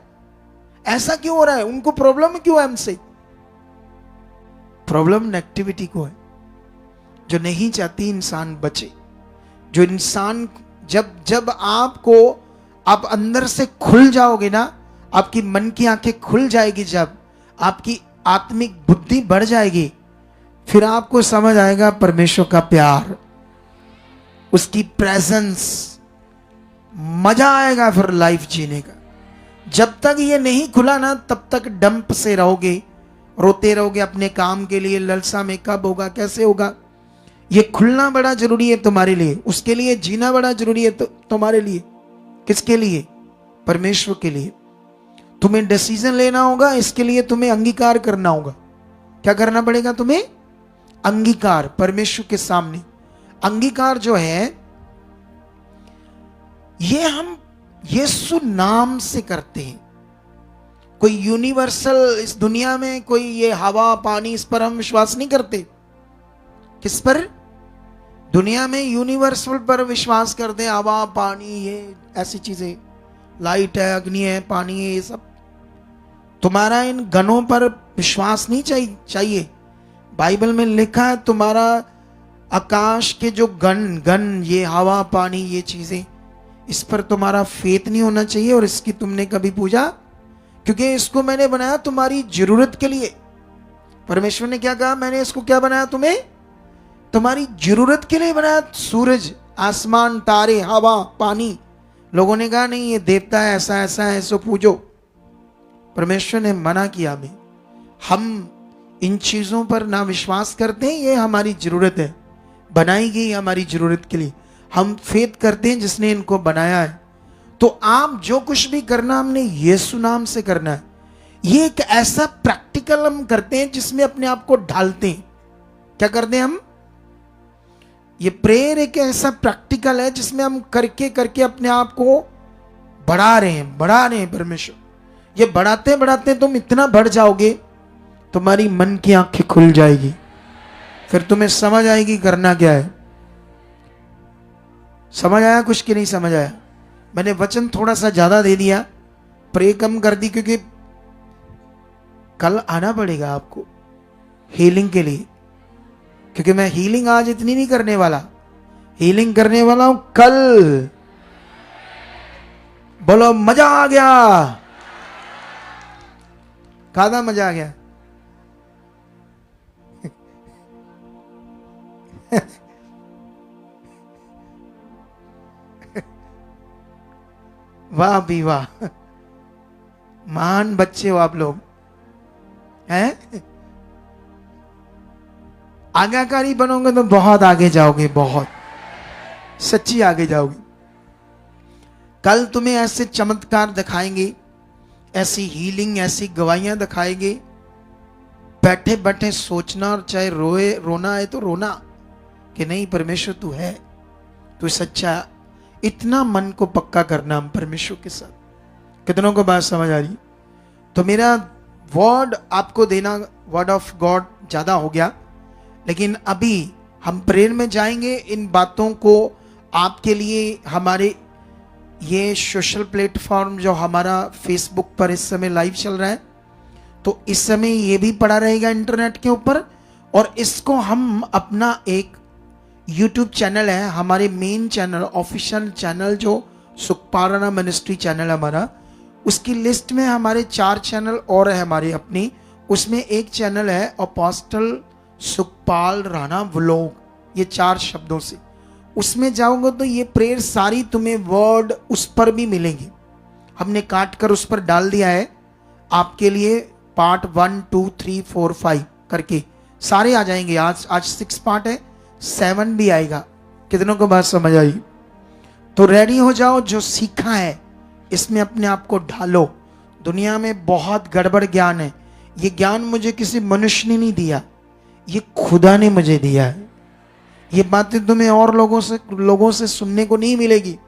ऐसा क्यों हो रहा है? उनको प्रॉब्लम क्यों है हमसे? प्रॉब्लम नेगेटिविटी को है, जो नहीं चाहती इंसान बचे। जो इंसान जब आप अंदर से खुल जाओगे ना, आपकी मन की आंखें खुल जाएगी, जब आपकी आत्मिक बुद्धि बढ़ जाएगी, फिर आपको समझ आएगा परमेश्वर का प्यार, उसकी प्रेजेंस, मजा आएगा फिर लाइफ जीने का। जब तक ये नहीं खुला ना, तब तक डंप से रहोगे, रोते रहोगे अपने काम के लिए, ललसा में कब होगा, कैसे होगा। ये खुलना बड़ा जरूरी है तुम्हारे लिए, उसके लिए जीना बड़ा जरूरी है तुम्हारे लिए। किसके लिए? परमेश्वर के लिए। तुम्हें डिसीजन लेना होगा, इसके लिए तुम्हें अंगीकार करना होगा। क्या करना पड़ेगा तुम्हें? अंगीकार परमेश्वर के सामने। अंगीकार जो है ये हम यीशु नाम से करते हैं। कोई यूनिवर्सल इस दुनिया में कोई ये हवा पानी, इस पर हम विश्वास नहीं करते। किस पर? दुनिया में यूनिवर्सल पर विश्वास करते हैं, हवा पानी, ये ऐसी चीजें, लाइट है, अग्नि है, पानी है, ये सब। तुम्हारा इन गणों पर विश्वास नहीं चाहिए। बाइबल में लिखा है तुम्हारा आकाश के जो गण, ये हवा पानी, ये चीजें, इस पर तुम्हारा फेथ नहीं होना चाहिए और इसकी तुमने कभी पूजा, क्योंकि इसको मैंने बनाया तुम्हारी जरूरत के लिए। परमेश्वर ने क्या कहा? मैंने इसको क्या बनाया? तुम्हें तुम्हारी जरूरत के लिए बनाया। सूरज, आसमान, तारे, हवा, पानी। लोगों ने कहा नहीं ये देवता है, ऐसा ऐसा है, इसको पूजो। परमेश्वर ने मना किया हमें। हम इन चीजों पर ना विश्वास करते हैं, ये हमारी जरूरत है, बनाई गई हमारी जरूरत के लिए। हम फेथ करते हैं जिसने इनको बनाया है। तो आप जो कुछ भी करना, हमने यीशु नाम से करना है। ये एक ऐसा प्रैक्टिकल हम करते हैं जिसमें अपने आप को ढालते हैं। क्या करते हैं हम? ये प्रेयर एक ऐसा प्रैक्टिकल है जिसमें हम करके करके अपने आप को बढ़ा रहे हैं परमेश्वर। ये बढ़ाते बढ़ाते तुम इतना बढ़ जाओगे, तुम्हारी मन की आंखें खुल जाएगी, फिर तुम्हें समझ आएगी करना क्या है। समझ आया कुछ कि नहीं समझ आया? मैंने वचन थोड़ा सा ज्यादा दे दिया, प्रे कम कर दी, क्योंकि कल आना पड़ेगा आपको हीलिंग के लिए। क्योंकि मैं हीलिंग आज इतनी नहीं करने वाला, हीलिंग करने वाला हूं कल। बोलो मजा आ गया। कादा मजा आ गया? वाह भी वाह, महान बच्चे हो आप लोग हैं। आज्ञाकारी बनोगे तो बहुत आगे जाओगे, बहुत सच्ची आगे जाओगे। कल तुम्हें ऐसे चमत्कार दिखाएंगे, ऐसी हीलिंग, ऐसी गवाहियां दिखाएंगे। बैठे बैठे सोचना, और चाहे रोना है तो रोना कि नहीं परमेश्वर तू है, तू सच्चा। इतना मन को पक्का करना हम परमेश्वर के साथ। कितनों को बात समझ आ रही? तो मेरा वर्ड आपको देना, वर्ड ऑफ गॉड ज्यादा हो गया, लेकिन अभी हम प्रेयर में जाएंगे। इन बातों को आपके लिए हमारे ये सोशल प्लेटफॉर्म जो हमारा फेसबुक पर इस समय लाइव चल रहा है, तो इस समय ये भी पड़ा रहेगा इंटरनेट के ऊपर। और इसको हम अपना एक यूट्यूब चैनल है, हमारे मेन चैनल, ऑफिशियल चैनल जो सुखपाल राणा मिनिस्ट्री चैनल हमारा, उसकी लिस्ट में हमारे 4 चैनल और है हमारे अपने। उसमें एक चैनल है अपोस्टल सुखपाल राणा व्लॉग, ये 4 शब्दों से। उसमें जाओगे तो ये प्रेयर सारी तुम्हें वर्ड उस पर भी मिलेंगी। हमने काट कर उस पर डाल दिया है आपके लिए, पार्ट 1 2 3 4 5 करके सारे आ जाएंगे। आज 6 पार्ट है, 7 भी आएगा। कितनों को बात समझ आई? तो रेडी हो जाओ, जो सीखा है इसमें अपने आप को ढालो। दुनिया में बहुत गड़बड़ ज्ञान है। ये ज्ञान मुझे किसी मनुष्य ने नहीं दिया, ये खुदा ने मुझे दिया है। ये बातें तुम्हें और लोगों से सुनने को नहीं मिलेगी।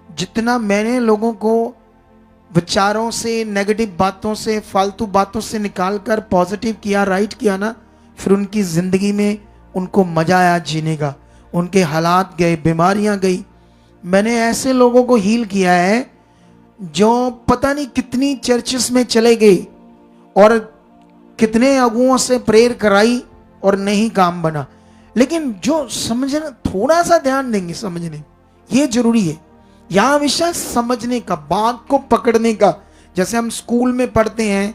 जितना मैंने लोगों को विचारों से, नेगेटिव बातों से, फालतू बातों से निकालकर पॉजिटिव किया, राइट किया ना, फिर उनकी जिंदगी में उनको मजा आया जीने का। उनके हालात गए, बीमारियां गई। मैंने ऐसे लोगों को हील किया है जो पता नहीं कितनी चर्चेस में चले गए और कितने अगुओं से प्रेयर कराई और नहीं काम बना। लेकिन जो समझना, थोड़ा सा ध्यान देंगे समझने, ये जरूरी है। यहां विषय समझने का, बात को पकड़ने का। जैसे हम स्कूल में पढ़ते हैं,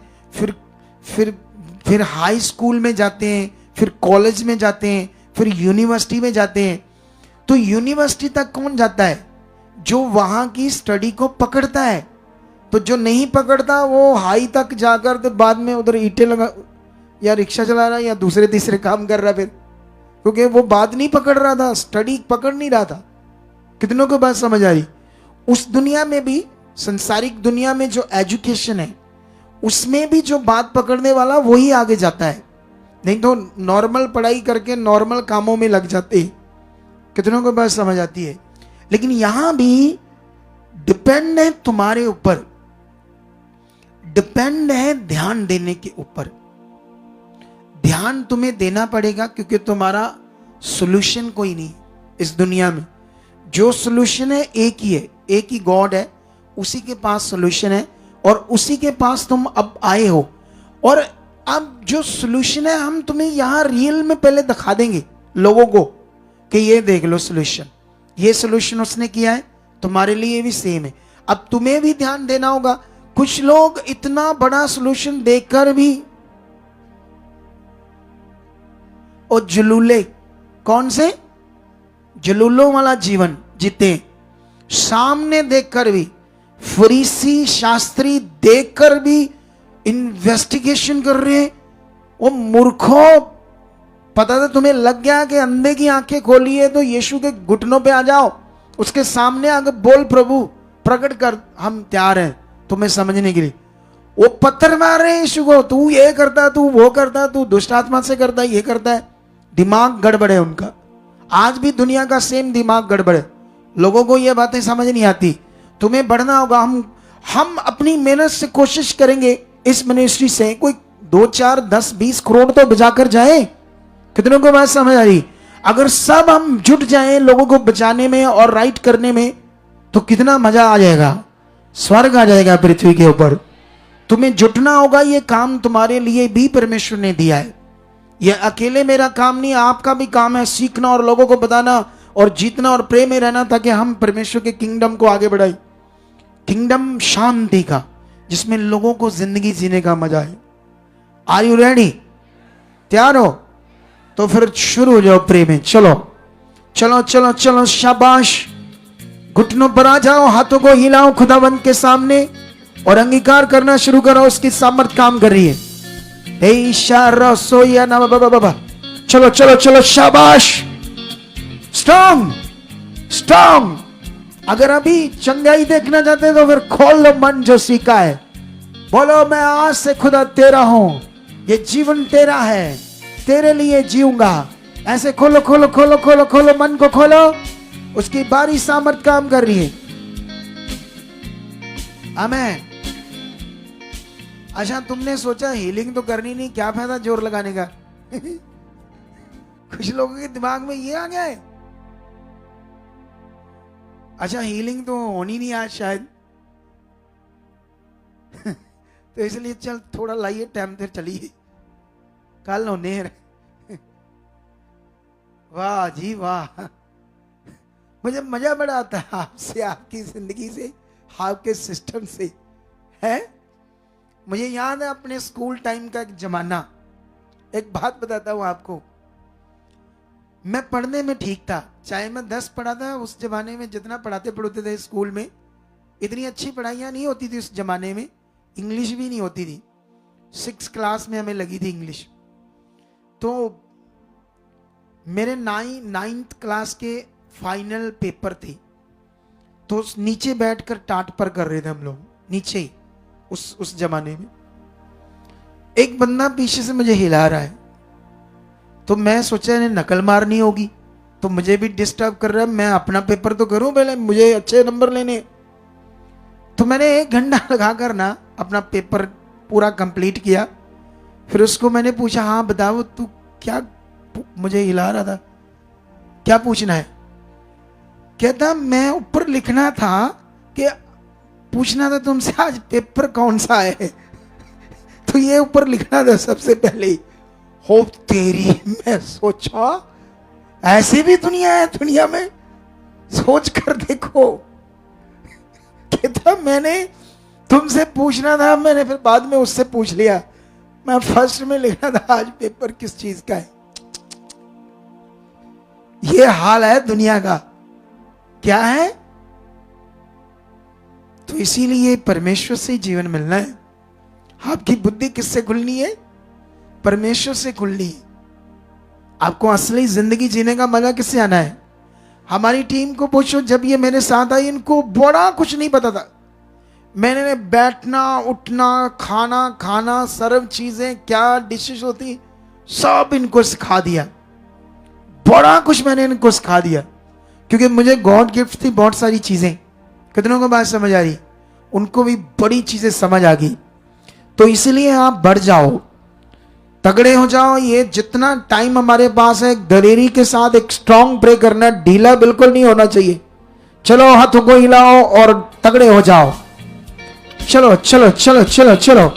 फिर हाई स्कूल में जाते हैं, फिर कॉलेज में जाते हैं, फिर यूनिवर्सिटी में जाते हैं। तो यूनिवर्सिटी तक कौन जाता है? जो वहां की स्टडी को पकड़ता है। तो जो नहीं पकड़ता वो हाई तक जाकर तो बाद में उधर ईंटें लगा या रिक्शा चला रहा है या दूसरे तीसरे काम कर रहा है, फिर क्योंकि वो बात नहीं पकड़ रहा था, स्टडी पकड़ नहीं रहा था। कितनों को बात समझ आ रही? उस दुनिया में भी, संसारिक दुनिया में जो एजुकेशन है उसमें भी जो बात पकड़ने वाला वही आगे जाता है, नहीं तो नॉर्मल पढ़ाई करके नॉर्मल कामों में लग जाते हैं। कितनों को बात समझ आती है? लेकिन यहां भी डिपेंड है तुम्हारे ऊपर, डिपेंड है ध्यान देने के ऊपर। ध्यान तुम्हें देना पड़ेगा क्योंकि तुम्हारा सॉल्यूशन कोई नहीं इस दुनिया में। जो सॉल्यूशन है एक ही है, एक ही गॉड है, उसी के पास सॉल्यूशन है और उसी के पास तुम अब आए हो। और अब जो सॉल्यूशन है हम तुम्हें यहां रियल में पहले दिखा देंगे लोगों को कि ये देख लो सॉल्यूशन, ये सॉल्यूशन उसने किया है, तुम्हारे लिए भी सेम है। अब तुम्हें भी ध्यान देना होगा। कुछ लोग इतना बड़ा सॉल्यूशन देखकर भी और जुलूले, कौन से जुलूलों वाला जीवन जीते, सामने देखकर भी, फरीसी शास्त्री देखकर भी इन्वेस्टिगेशन कर रहे हैं। वो मूर्खों, पता था तुम्हें लग गया कि अंधे की आंखें खोली है तो यीशु के घुटनों पे आ जाओ, उसके सामने आकर बोल प्रभु प्रकट कर, हम तैयार हैं तुम्हें समझने के लिए। वो पत्थर मार रहे हैं यीशु को, तू ये करता, तू वो करता, तू दुष्ट आत्मा से करता, ये करता है। दिमाग गड़बड़ है उनका। आज भी दुनिया का सेम दिमाग गड़बड़ है। लोगों को ये बातें समझ नहीं आती। तुम्हें बढ़ना होगा। हम अपनी मेहनत से कोशिश करेंगे इस मिनिस्ट्री से कोई 2, 4, 10, 20 करोड़ तो बचाकर जाए। कितनों को बात समझ आ रही? अगर सब हम जुट जाएं लोगों को बचाने में और राइट करने में तो कितना मजा आ जाएगा, स्वर्ग आ जाएगा पृथ्वी के ऊपर। तुम्हें जुटना होगा। ये काम तुम्हारे लिए भी परमेश्वर ने दिया है। यह अकेले मेरा काम नहीं, आपका भी काम है सीखना और लोगों को बताना और जीतना और प्रेम में रहना ताकि हम परमेश्वर के किंगडम को आगे बढ़ाएं। किंगडम शांति का, जिसमें लोगों को जिंदगी जीने का मजा है। Are you ready? तैयार हो? तो फिर शुरू हो जाओ प्रेम में। चलो चलो चलो चलो, शाबाश। घुटनों पर आ जाओ, हाथों को हिलाओ खुदावंत के सामने और अंगीकार करना शुरू करो। उसकी सामर्थ काम कर रही है। चलो चलो चलो, शाबाश। Strong strong. अगर अभी चंगाई देखना चाहते हैं तो फिर खोल लो मन जो सीखा है। बोलो मैं आज से खुदा तेरा हूं, ये जीवन तेरा है, तेरे लिए जीऊंगा। ऐसे खोलो खोलो खोलो खोलो खोलो, मन को खोलो। उसकी बारी सामर्थ काम कर रही है। आमीन। अच्छा, तुमने सोचा हीलिंग तो करनी नहीं, क्या फायदा जोर लगाने का? कुछ लोगों के दिमाग में ये आ गया है। अच्छा, हीलिंग तो होनी नहीं आज शायद। तो इसलिए चल थोड़ा लाइए टाइम, फिर चलिए कल होने। वाह जी वाह, मुझे मजा बड़ा आता है आपसे, आपकी जिंदगी से, आपके सिस्टम से है। मुझे याद है अपने स्कूल टाइम का एक जमाना। एक बात बताता हूं आपको। मैं पढ़ने में ठीक था, चाहे मैं 10 पढ़ा था। उस जमाने में जितना पढ़ाते थे स्कूल में, इतनी अच्छी पढ़ाइयाँ नहीं होती थी उस जमाने में। इंग्लिश भी नहीं होती थी। 6th क्लास में हमें लगी थी इंग्लिश। तो मेरे 9th क्लास के फाइनल पेपर थे, तो नीचे बैठकर टाट पर कर रहे थे हम लोग, नीचे ही। उस जमाने में एक बंदा पीछे से मुझे हिला रहा है, तो मैं सोचा इन्हें नकल मारनी होगी। तो मुझे भी डिस्टर्ब कर रहा है, मैं अपना पेपर तो करूं पहले, मुझे अच्छे नंबर लेने। तो मैंने 1 घंटा लगाकर ना अपना पेपर पूरा कंप्लीट किया। फिर उसको मैंने पूछा, हाँ बताओ तू क्या, मुझे हिला रहा था, क्या पूछना है? कहता मैं ऊपर लिखना था कि पूछना था तुमसे आज पेपर कौन सा है तो ये ऊपर लिखना था सबसे पहले ही। हो तेरी, मैं सोचा ऐसी भी दुनिया है, दुनिया में सोच कर देखो। कहता मैंने तुमसे पूछना था, मैंने फिर बाद में उससे पूछ लिया, मैं फर्स्ट में लिखना था आज पेपर किस चीज का है। ये हाल है दुनिया का। क्या है? तो इसीलिए परमेश्वर से जीवन मिलना है। आपकी बुद्धि किससे खुलनी है? परमेश्वर से खुलनी है। आपको असली जिंदगी जीने का मजा किससे आना है? हमारी टीम को पूछो, जब ये मेरे साथ आई इनको बड़ा कुछ नहीं पता था। मैंने बैठना, उठना, खाना खाना, सर्व चीजें क्या डिशेस होती सब इनको सिखा दिया। बड़ा कुछ मैंने इनको सिखा दिया, क्योंकि मुझे गॉड गिफ्ट थी बहुत सारी चीजें। कितनों को बात समझ आ रही? उनको भी बड़ी चीजें समझ आ गई। तो इसलिए आप बढ़ जाओ, तगड़े हो जाओ। ये जितना टाइम हमारे पास है, दलेरी के साथ एक स्ट्रांग प्रे करना, ढीला बिल्कुल नहीं होना चाहिए। चलो हाथों को हिलाओ और तगड़े हो जाओ। चलो चलो चलो चलो चलो।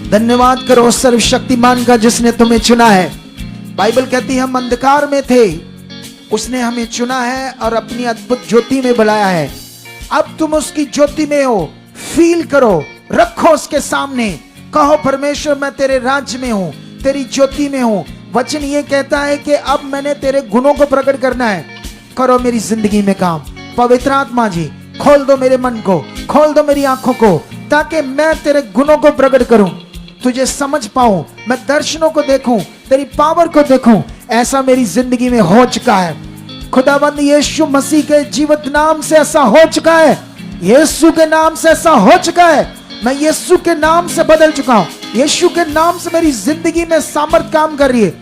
धन्यवाद करो सर्वशक्तिमान का जिसने तुम्हें चुना है। बाइबल कहती है हम अंधकार में थे, उसने हमें चुना है और अपनी अद्भुत ज्योति में बुलाया है। अब तुम उसकी ज्योति में हो, फील करो, रखो उसके सामने, कहो परमेश्वर मैं तेरे राज्य में हूं, तेरी ज्योति में हूं। वचन ये कहता है कि अब मैंने तेरे गुणों को प्रकट करना है, करो मेरी जिंदगी में काम। पवित्र आत्मा जी खोल दो मेरे मन को, खोल दो मेरी आंखों को, ताकि मैं तेरे गुणों को प्रकट करूं, तुझे समझ पाऊं, मैं दर्शनों को देखूं, तेरी पावर को देखूं। ऐसा मेरी जिंदगी में हो चुका है। खुदाबंद यीशु मसीह के जीवित नाम से ऐसा हो चुका है, यीशु के नाम से ऐसा हो चुका है। मैं यीशु के नाम से बदल चुका हूं, यीशु के नाम से मेरी जिंदगी में सामर्थ काम कर रही है।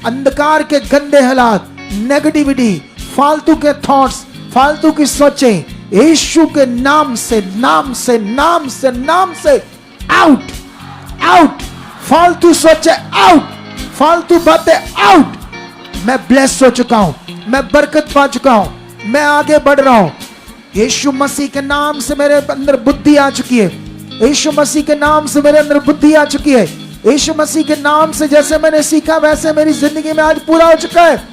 अंधकार के गंदे हालात, नेगेटिविटी, फालतू के थॉट्स, फालतू की सोचें, यीशु के नाम से नाम से नाम से नाम से आउट आउट। फालतू सोचे आउट, फालतू बातें आउट। मैं ब्लेस हो चुका हूं, मैं बरकत पा चुका हूं, मैं आगे बढ़ रहा हूं। यीशु मसीह के नाम से मेरे अंदर बुद्धि आ चुकी है, यीशु मसीह के नाम से मेरे अंदर बुद्धि आ चुकी है। यीशु मसीह के नाम से जैसे मैंने सीखा वैसे मेरी जिंदगी में आज पूरा हो चुका है।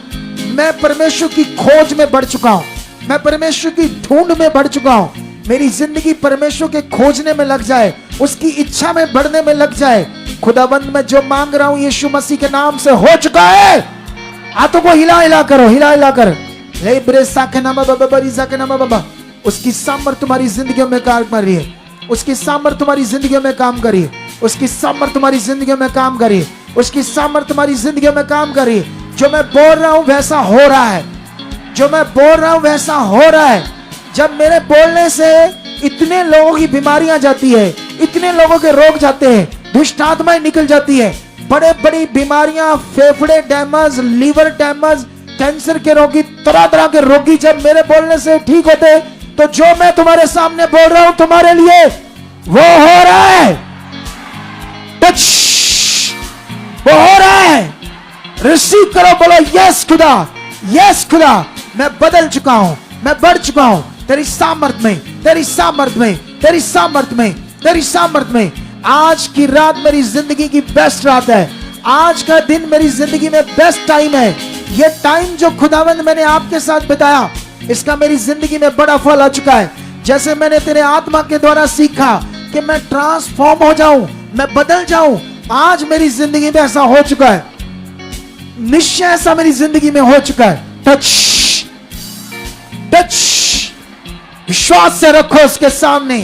मैं परमेश्वर की खोज में बढ़ चुका हूं, मैं परमेश्वर की ढूंढ में बढ़ चुका हूं। मेरी जिंदगी परमेश्वर के खोजने में लग जाए, उसकी इच्छा में बढ़ने में लग जाए। खुदाबंद मैं जो मांग रहा हूं यीशु मसीह के नाम से हो चुका है। हाथों को हिला हिला करो, हिला हिला कर। ले ब्रेसा के नाम बाबा, बरीसा के नाम बाबा। उसकी सामर्थ तुम्हारी जिंदगी में काम कर रही है, उसकी सामर्थ तुम्हारी जिंदगी में काम कर रही है, उसकी सामर्थ तुम्हारी जिंदगी में काम कर रही है, उसकी सामर्थ तुम्हारी जिंदगी में काम कर रही है। जो मैं बोल रहा हूं वैसा हो रहा है, जो मैं बोल रहा हूं वैसा हो रहा है। जब मेरे बोलने से इतने लोगों की बीमारियां जाती है, इतने लोगों के रोग जाते हैं, दुष्ट आत्माएं निकल जाती है, बड़े बड़ी बीमारियां, फेफड़े डैमेज, लीवर डैमेज, कैंसर के रोगी, तरह तरह के रोगी जब मेरे बोलने से ठीक होते, तो जो मैं तुम्हारे सामने बोल रहा हूं तुम्हारे लिए वो हो रहा है। टच, वो हो रहा है। रिसीव करो, बोलो यस खुदा, यस खुदा। मैं बदल चुका हूं, मैं बढ़ चुका हूं तेरी सामर्थ में, तेरी सामर्थ में, तेरी सामर्थ में, तेरी सामर्थ में। आज की रात मेरी जिंदगी की बेस्ट रात है, आज का दिन मेरी जिंदगी में बेस्ट टाइम है। ये टाइम जो खुदावंद मैंने आपके साथ बिताया, इसका मेरी जिंदगी में बड़ा फल आ चुका है। जैसे मैंने तेरे आत्मा के द्वारा सीखा कि मैं ट्रांसफॉर्म हो जाऊं, मैं बदल जाऊं, आज मेरी जिंदगी में ऐसा हो चुका है, निश्चय ऐसा मेरी जिंदगी में हो चुका है। टच टच, विश्वास से रखो उसके सामने।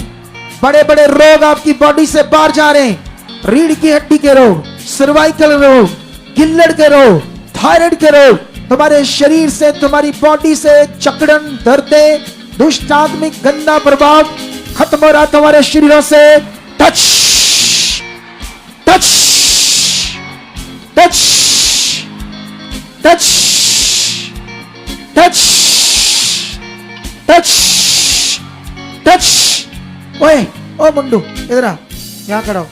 बड़े बड़े रोग आपकी बॉडी से बाहर जा रहे हैं, रीढ़ की हड्डी के रोग, सर्वाइकल रोग, गिल्लड़ के रोग, थायराइड के रोग, तुम्हारे शरीर से, तुम्हारी बॉडी से जकड़न, दर्दें, दुष्ट आत्मिक गंदा प्रभाव खत्म हो रहा तुम्हारे शरीरों से। Touch touch touch touch touch touch touch. ओए ओ मुंडू इधर आ, यहाँ खड़ा हो।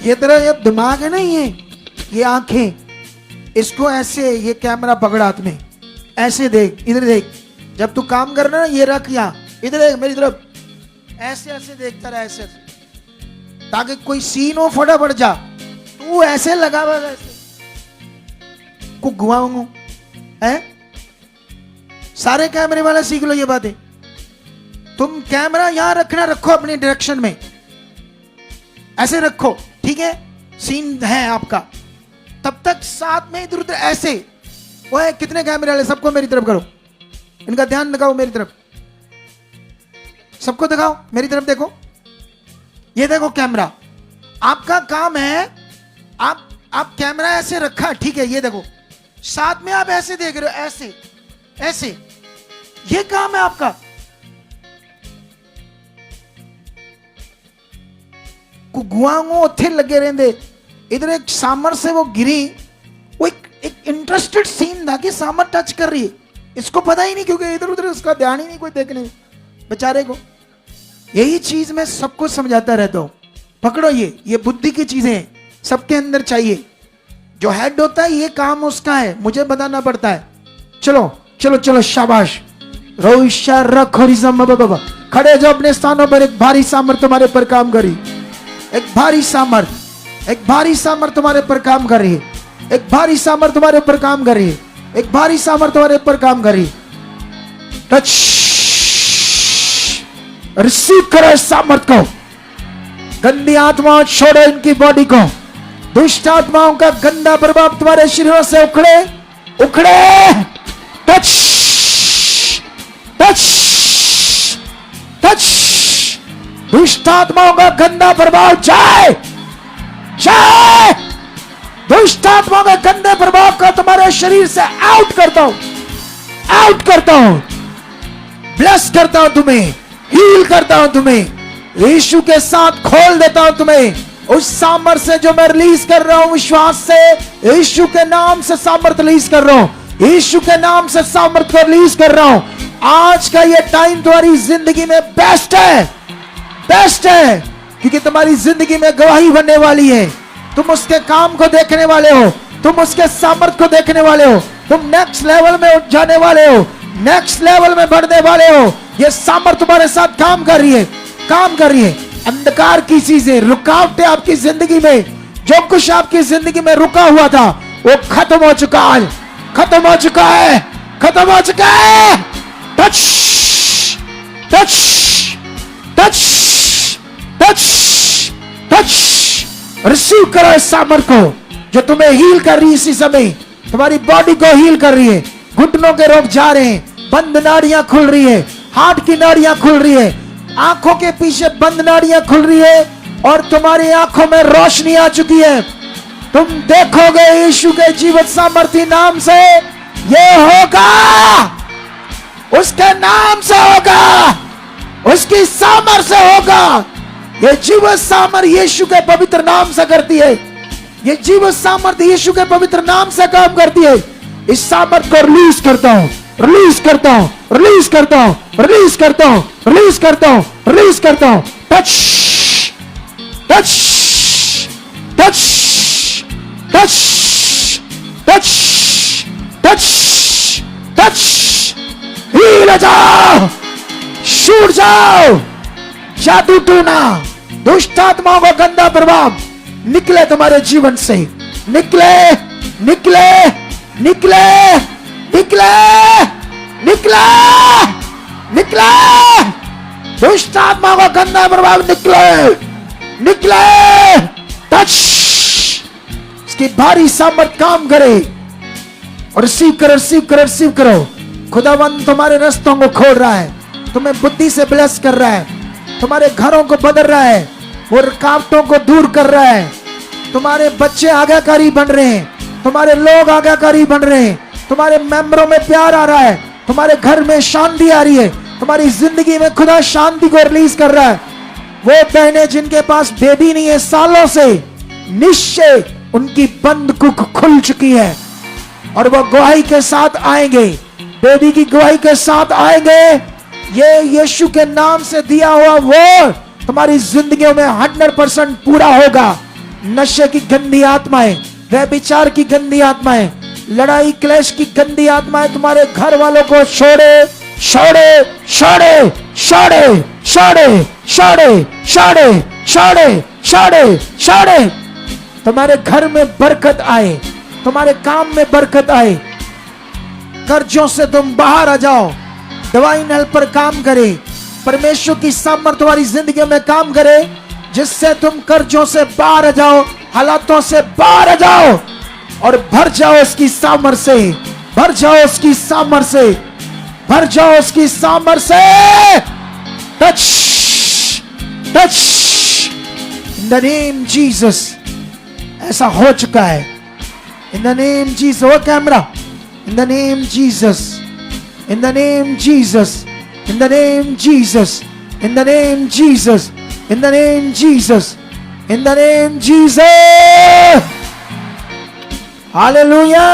ये तेरा ये दिमाग है ना, ये आंखें, इसको ऐसे, ये कैमरा पकड़ हाथ में, ऐसे देख, इधर देख। जब तू काम कर रहा है ना, ये रख यहाँ, इधर देख मेरी तरफ, ऐसे ऐसे देखता रहा, ऐसे ऐसे, ताकि कोई सीन हो फटाफट जा। तू ऐसे लगा हुआ है, ऐसे को घुमाऊंगा है। सारे कैमरे वाला सीख लो ये बातें। तुम कैमरा यहां रखना, रखो अपनी डायरेक्शन में, ऐसे रखो, ठीक है, सीन है आपका, तब तक साथ में इधर उधर ऐसे। वो है कितने कैमरे वाले, सबको मेरी तरफ करो, इनका ध्यान दिखाओ मेरी तरफ, सबको दिखाओ मेरी तरफ, देखो ये देखो कैमरा। आपका काम है, आप कैमरा ऐसे रखा, ठीक है, ये देखो, साथ में आप ऐसे देख रहे हो, ऐसे ऐसे, ये काम है आपका। गुआंगो उथे लगे रहंदे। इधर एक सामर से वो गिरी, वो एक इंटरेस्टेड सीन था कि सामर टच कर रही है, इसको पता ही नहीं, क्योंकि इधर उधर उसका ध्यान ही नहीं कोई देखने बेचारे को। यही चीज मैं सबको समझाता रहता हूं, पकड़ो ये बुद्धि की चीजें हैं, सबके अंदर चाहिए। जो हेड होता है ये काम उसका है, मुझे बताना पड़ता है। चलो चलो चलो, शाबाश, रोइशा रखो रिजम बाबा, खड़े जो अपने स्थानों पर। एक भारी सामर्थ तुम्हारे पर काम करी, एक भारी सामर्थ, एक भारी सामर्थ तुम्हारे पर काम कर रही है, एक भारी सामर्थ तुम्हारे ऊपर काम कर रही है, एक भारी सामर्थ तुम्हारे ऊपर काम कर रही है। टच, रिसीव करो इस सामर्थ को। गंदी आत्माओं छोड़ो इनकी बॉडी को, दुष्ट आत्माओं का गंदा प्रभाव तुम्हारे शरीरों से उखड़े उखड़े। टच टच टच, दुष्ट आत्माओं का गंदा प्रभाव जाए जाए, दुष्ट आत्माओं के गंदे प्रभाव को तुम्हारे शरीर से आउट करता हूं, आउट करता हूं, ब्लेस करता हूं तुम्हें, हील करता हूं तुम्हें, यीशु के साथ खोल देता हूं तुम्हें उस सामर्थ से जो मैं रिलीज कर रहा हूं। विश्वास से यीशु के नाम से सामर्थ रिलीज कर रहा हूं, यीशु के नाम से सामर्थ को रिलीज कर रहा हूं। आज का ये टाइम तुम्हारी जिंदगी में बेस्ट है, बेस्ट है, क्योंकि तुम्हारी जिंदगी में गवाही बनने वाली है। तुम उसके काम को देखने वाले हो, तुम उसके सामर्थ को देखने वाले हो, तुम नेक्स्ट लेवल में उठ जाने वाले हो, नेक्स्ट लेवल में बढ़ने वाले हो। ये सामर्थ तुम्हारे साथ काम कर रही है, काम कर रही है। अंधकार की चीजें, रुकावटें आपकी जिंदगी में, जो कुछ आपकी जिंदगी में रुका हुआ था वो खत्म हो चुका है, खत्म हो चुका है, खत्म हो चुका है। Touch touch touch touch touch, receive करो इस सामर्थ को जो तुम्हें हील कर रही है। इसी समय तुम्हारी बॉडी को हील कर रही है, घुटनों के रोग जा रहे हैं, बंद नाड़ियां खुल रही है, हार्ट की नाड़ियां खुल रही है, आंखों के पीछे बंद नाड़ियां खुल रही है और तुम्हारी आंखों में रोशनी आ चुकी है। तुम देखोगे यीशु के जीवित सामर्थी नाम से ये होगा, उसके नाम से होगा, उसकी सामर्थ से होगा। ये जीवित सामर्थ यीशु के पवित्र नाम से करती है, ये जीवित सामर्थ यीशु के पवित्र नाम से काम करती है। इस सामर्थ को रिलीज करता हूं, रिलीज करता हूं, रिलीज करता हूं, रिलीज करता हूं, रिलीज करता हूं, रिलीज करता हूं। Touch touch touch touch touch touch touch, heal जाओ, छूट जाओ, जादू टूना, दुष्ट आत्माओं का गंदा प्रभाव निकले तुम्हारे जीवन से, निकले निकले निकले निकले निकले निकले, दुष्ट आत्मा का गंदा प्रभाव निकले निकले। टच, इसकी भारी सामर्थ काम करे और रिसीव करो, रिसीव करो, रिसीव करो। खुदावंद तुम्हारे रास्तों को खोल रहा है, तुम्हें बुद्धि से ब्लेस कर रहा है, तुम्हारे घरों को बदल रहा है, वो रुकावटों को दूर कर रहा है। तुम्हारे बच्चे आज्ञाकारी बन रहे हैं, तुम्हारे लोग आज्ञाकारी बन रहे हैं, तुम्हारे मेंबरों में प्यार आ रहा है, तुम्हारे घर में शांति आ रही है, तुम्हारी जिंदगी में खुदा शांति को रिलीज कर रहा है। वो बहनें जिनके पास बेबी नहीं है सालों से, निश्चय उनकी बंद कुक खुल चुकी है और वो गवाही के साथ आएंगे, बेबी की गवाही के साथ आएंगे। ये यीशु के नाम से दिया हुआ वो तुम्हारी जिंदगियों में 100% पूरा होगा। नशे की गंदी आत्माएं, व्यभिचार की गंदी आत्माएं, लड़ाई क्लेश की गंदी आत्माएं तुम्हारे घर वालों को छोड़े छोड़े छोड़े छोड़े छोड़े छोड़े छोड़े छोड़े छोड़े छोड़े। तुम्हारे घर में बरकत आए, तुम्हारे काम में बरकत आए, कर्जों से तुम बाहर आ जाओ। डिवाइन हेल्पर काम करे, परमेश्वर की सामर्थ तुम्हारी जिंदगी में काम करे, जिससे तुम कर्जों से बाहर आ जाओ, हालातों से बाहर आ जाओ और भर जाओ उसकी सामर्थ से, भर जाओ उसकी सामर्थ से, भर जाओ उसकी सामर्थ से। Touch touch in the name Jesus. ऐसा हो चुका है इन द नेम जीसस। वो camera, in the name Jesus, in the name Jesus, in the name Jesus, in the name Jesus, in the name Jesus, in the name Jesus. Hallelujah,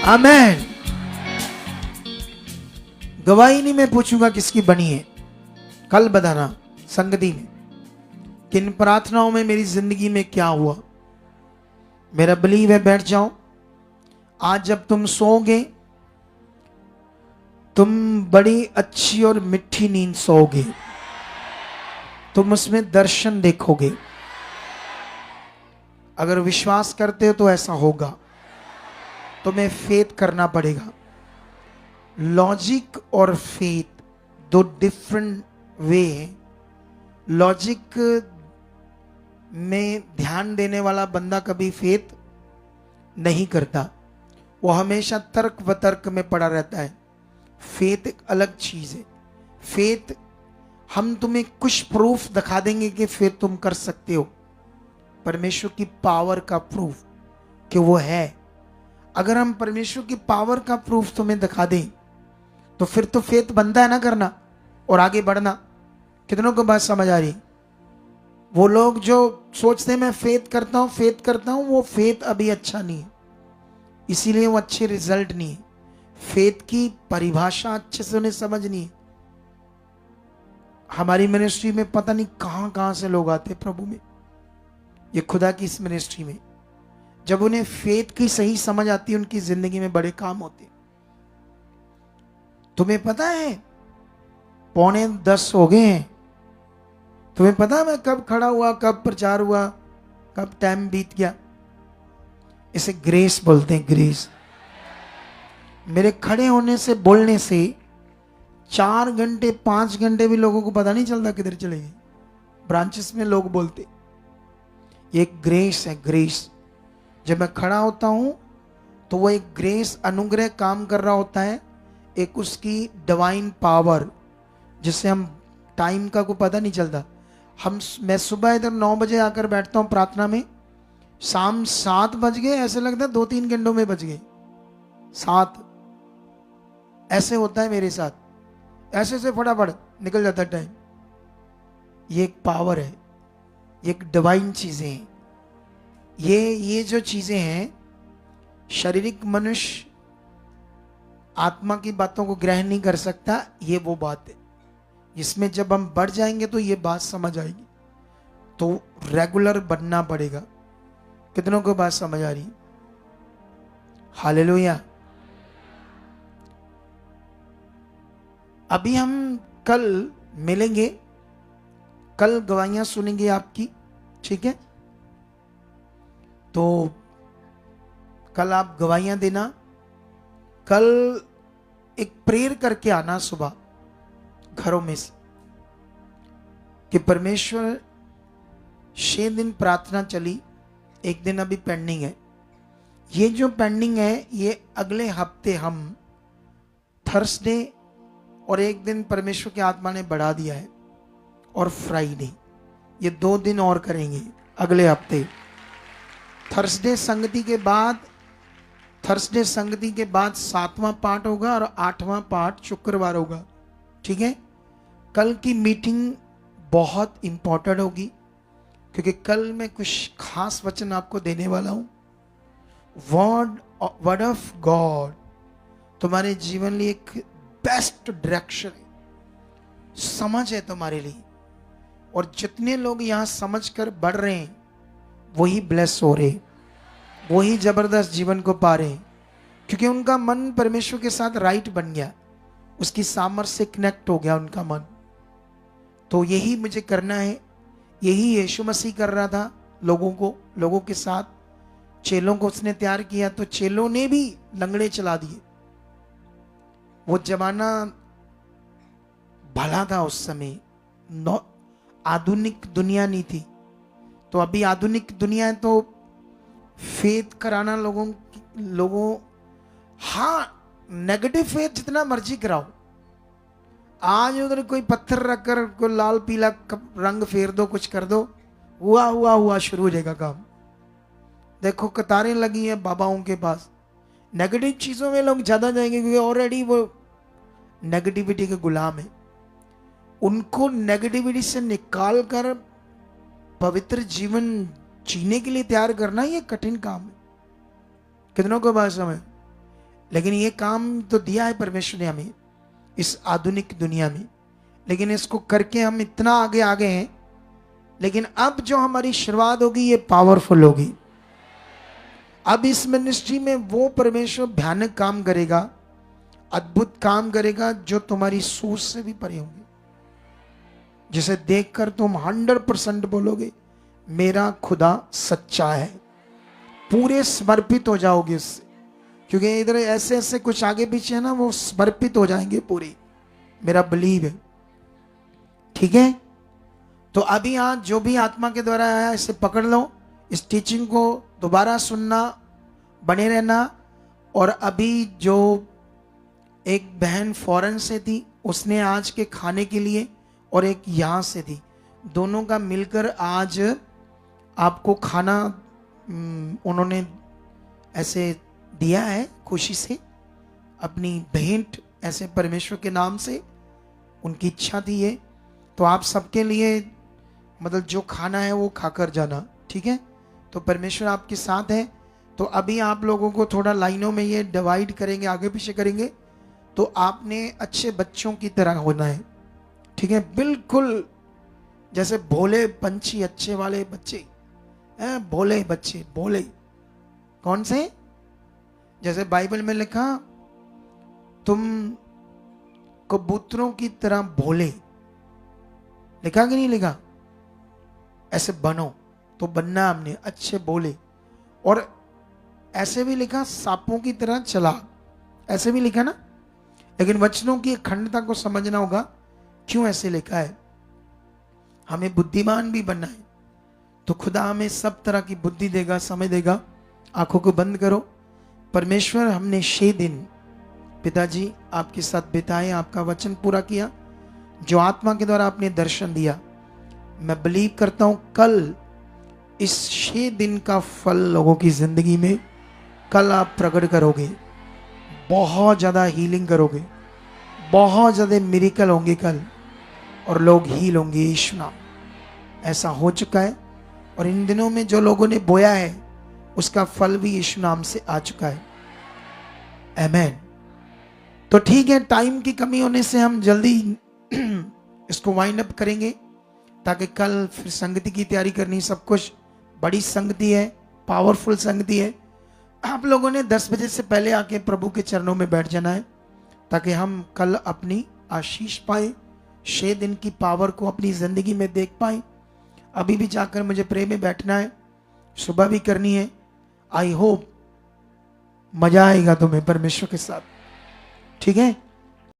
amen. गवाही नहीं मैं पूछूंगा किसकी बनी है, कल बताना संगति में किन प्रार्थनाओं में मेरी जिंदगी में क्या हुआ। मेरा बिलीव है, बैठ जाओ। आज जब तुम सोओगे तुम बड़ी अच्छी और मिठी नींद सोओगे, तुम उसमें दर्शन देखोगे। अगर विश्वास करते हो तो ऐसा होगा। तुम्हें फेथ करना पड़ेगा। लॉजिक और फेथ दो डिफरेंट वे हैं। लॉजिक में ध्यान देने वाला बंदा कभी फेथ नहीं करता, वो हमेशा तर्क वितर्क में पड़ा रहता है। फेथ एक अलग चीज है। फेथ हम तुम्हें कुछ प्रूफ दिखा देंगे कि फेथ तुम कर सकते हो, परमेश्वर की पावर का प्रूफ कि वो है। अगर हम परमेश्वर की पावर का प्रूफ तुम्हें दिखा दें तो फिर तो फेथ बनता है ना करना और आगे बढ़ना। कितनों को बात समझ आ रही? वो लोग जो सोचते हैं मैं फेथ करता हूं, वो फेथ अभी अच्छा नहीं है, इसीलिए वो अच्छे रिजल्ट नहीं है। फेथ की परिभाषा अच्छे से उन्हें समझ नहीं है। हमारी मिनिस्ट्री में पता नहीं कहां कहां से लोग आते प्रभु में, ये खुदा की इस मिनिस्ट्री में जब उन्हें फेथ की सही समझ आती है, उनकी जिंदगी में बड़े काम होते। तुम्हें पता है 9:45 हो गए हैं। तुम्हें पता है मैं कब खड़ा हुआ, कब प्रचार हुआ, कब टाइम बीत गया? इसे ग्रेस बोलते हैं, ग्रेस। मेरे खड़े होने से, बोलने से 4 घंटे 5 घंटे भी लोगों को पता नहीं चलता किधर चले गए। ब्रांचेस में लोग बोलते, ये ग्रेस है, ग्रेस। जब मैं खड़ा होता हूं तो वो एक ग्रेस, अनुग्रह काम कर रहा होता है, एक उसकी डिवाइन पावर, जिससे हम टाइम का कोई पता नहीं चलता। मैं सुबह इधर 9 बजे आकर बैठता हूं प्रार्थना में, शाम 7 बज गए, ऐसे लगता है 2-3 घंटों में बज गए 7। ऐसे होता है मेरे साथ, ऐसे से फटाफट निकल जाता है टाइम। ये एक पावर है, एक डिवाइन चीजें हैं। ये जो चीजें हैं, शारीरिक मनुष्य आत्मा की बातों को ग्रहण नहीं कर सकता। ये वो बात है जिसमें जब हम बढ़ जाएंगे तो ये बात समझ आएगी। तो रेगुलर बनना पड़ेगा। कितनों को बात समझ आ रही? हालेलुया। अभी हम कल मिलेंगे, कल गवाहियां सुनेंगे आपकी, ठीक है? तो कल आप गवाहियां देना। कल एक प्रेयर करके आना सुबह घरों में से कि परमेश्वर 6 दिन प्रार्थना चली, 1 दिन अभी पेंडिंग है। ये जो पेंडिंग है ये अगले हफ्ते हम थर्सडे और 1 दिन परमेश्वर की आत्मा ने बढ़ा दिया है, और फ्राइडे, ये 2 दिन और करेंगे अगले हफ्ते। थर्सडे संगति के बाद 7वां पार्ट होगा और 8वां पार्ट शुक्रवार होगा, ठीक है? कल की मीटिंग बहुत इंपॉर्टेंट होगी। क्योंकि कल मैं कुछ खास वचन आपको देने वाला हूं। वर्ड ऑफ गॉड तुम्हारे जीवन लिए एक बेस्ट डायरेक्शन है, समझ है तुम्हारे लिए। और जितने लोग यहां समझ कर बढ़ रहे हैं वही ब्लेस हो रहे, वही जबरदस्त जीवन को पा रहे हैं, क्योंकि उनका मन परमेश्वर के साथ राइट बन गया, उसकी सामर्थ्य से कनेक्ट हो गया उनका मन। तो यही मुझे करना है, यही यीशु मसीह कर रहा था लोगों के साथ। चेलों को उसने तैयार किया तो चेलों ने भी लंगड़े चला दिए। वो जमाना भला था उस समय, आधुनिक दुनिया नहीं थी। तो अभी आधुनिक दुनिया है तो फेथ कराना लोगों हाँ, नेगेटिव फेथ जितना मर्जी कराओ। आज उधर कोई पत्थर रखकर कोई लाल पीला रंग फेर दो, कुछ कर दो, हुआ शुरू हो जाएगा काम। देखो कतारें लगी हैं बाबाओं के पास। नेगेटिव चीजों में लोग ज्यादा जाएंगे क्योंकि ऑलरेडी वो नेगेटिविटी के गुलाम है। उनको नेगेटिविटी से निकाल कर पवित्र जीवन जीने के लिए तैयार करना ये कठिन काम है, कितनों को बात समझ। लेकिन ये काम तो दिया है परमेश्वर ने हमें इस आधुनिक दुनिया में, लेकिन इसको करके हम इतना आगे आ गए हैं। लेकिन अब जो हमारी शुरुआत होगी ये पावरफुल होगी। अब इस मिनिस्ट्री में वो परमेश्वर भयानक काम करेगा, अद्भुत काम करेगा जो तुम्हारी सोच से भी परे होंगे, जिसे देखकर तुम 100% बोलोगे मेरा खुदा सच्चा है। पूरे समर्पित हो जाओगे उससे, क्योंकि इधर ऐसे ऐसे कुछ आगे पीछे है ना, वो समर्पित हो जाएंगे पूरे, मेरा बिलीव है। ठीक है, तो अभी आज जो भी आत्मा के द्वारा आया इसे पकड़ लो, इस टीचिंग को दोबारा सुनना, बने रहना। और अभी जो एक बहन फॉरेन से थी उसने आज के खाने के लिए, और एक यहाँ से थी, दोनों का मिलकर आज आपको खाना उन्होंने ऐसे दिया है, खुशी से अपनी भेंट ऐसे परमेश्वर के नाम से, उनकी इच्छा थी ये। तो आप सबके लिए मतलब जो खाना है वो खाकर जाना, ठीक है। तो परमेश्वर आपके साथ है। तो अभी आप लोगों को थोड़ा लाइनों में ये डिवाइड करेंगे, आगे पीछे करेंगे। तो आपने अच्छे बच्चों की तरह होना है, ठीक है, बिल्कुल जैसे भोले पंछी, अच्छे वाले बच्चे हैं, भोले बच्चे, भोले कौन से, जैसे बाइबल में लिखा तुम कबूतरों की तरह भोले, लिखा कि नहीं लिखा, ऐसे बनो। तो बनना हमने अच्छे भोले। और ऐसे भी लिखा सांपों की तरह चालाक, ऐसे भी लिखा ना। लेकिन वचनों की अखंडता को समझना होगा, क्यों ऐसे लिखा है। हमें बुद्धिमान भी बनना है, तो खुदा हमें सब तरह की बुद्धि देगा, समय देगा। आंखों को बंद करो। परमेश्वर, हमने 6 दिन पिताजी आपके साथ बिताए, आपका वचन पूरा किया, जो आत्मा के द्वारा आपने दर्शन दिया। मैं बिलीव करता हूं कल इस 6 दिन का फल लोगों की जिंदगी में कल आप प्रकट करोगे। बहुत ज्यादा हीलिंग करोगे, बहुत ज्यादा मिरेकल होंगे कल, और लोग हील होंगे यीशु नाम। ऐसा हो चुका है, और इन दिनों में जो लोगों ने बोया है उसका फल भी यीशु नाम से आ चुका है। आमीन। तो ठीक है, टाइम की कमी होने से हम जल्दी इसको वाइंड अप करेंगे, ताकि कल फिर संगति की तैयारी करनी। सब कुछ बड़ी संगति है, पावरफुल संगति है। आप लोगों ने 10 बजे से पहले आके प्रभु के चरणों में बैठ जाना है, ताकि हम कल अपनी आशीष पाए, 6 दिन की पावर को अपनी जिंदगी में देख पाए। अभी भी जाकर मुझे प्रे में बैठना है, सुबह भी करनी है। आई होप मजा आएगा तुम्हें परमेश्वर के साथ, ठीक है।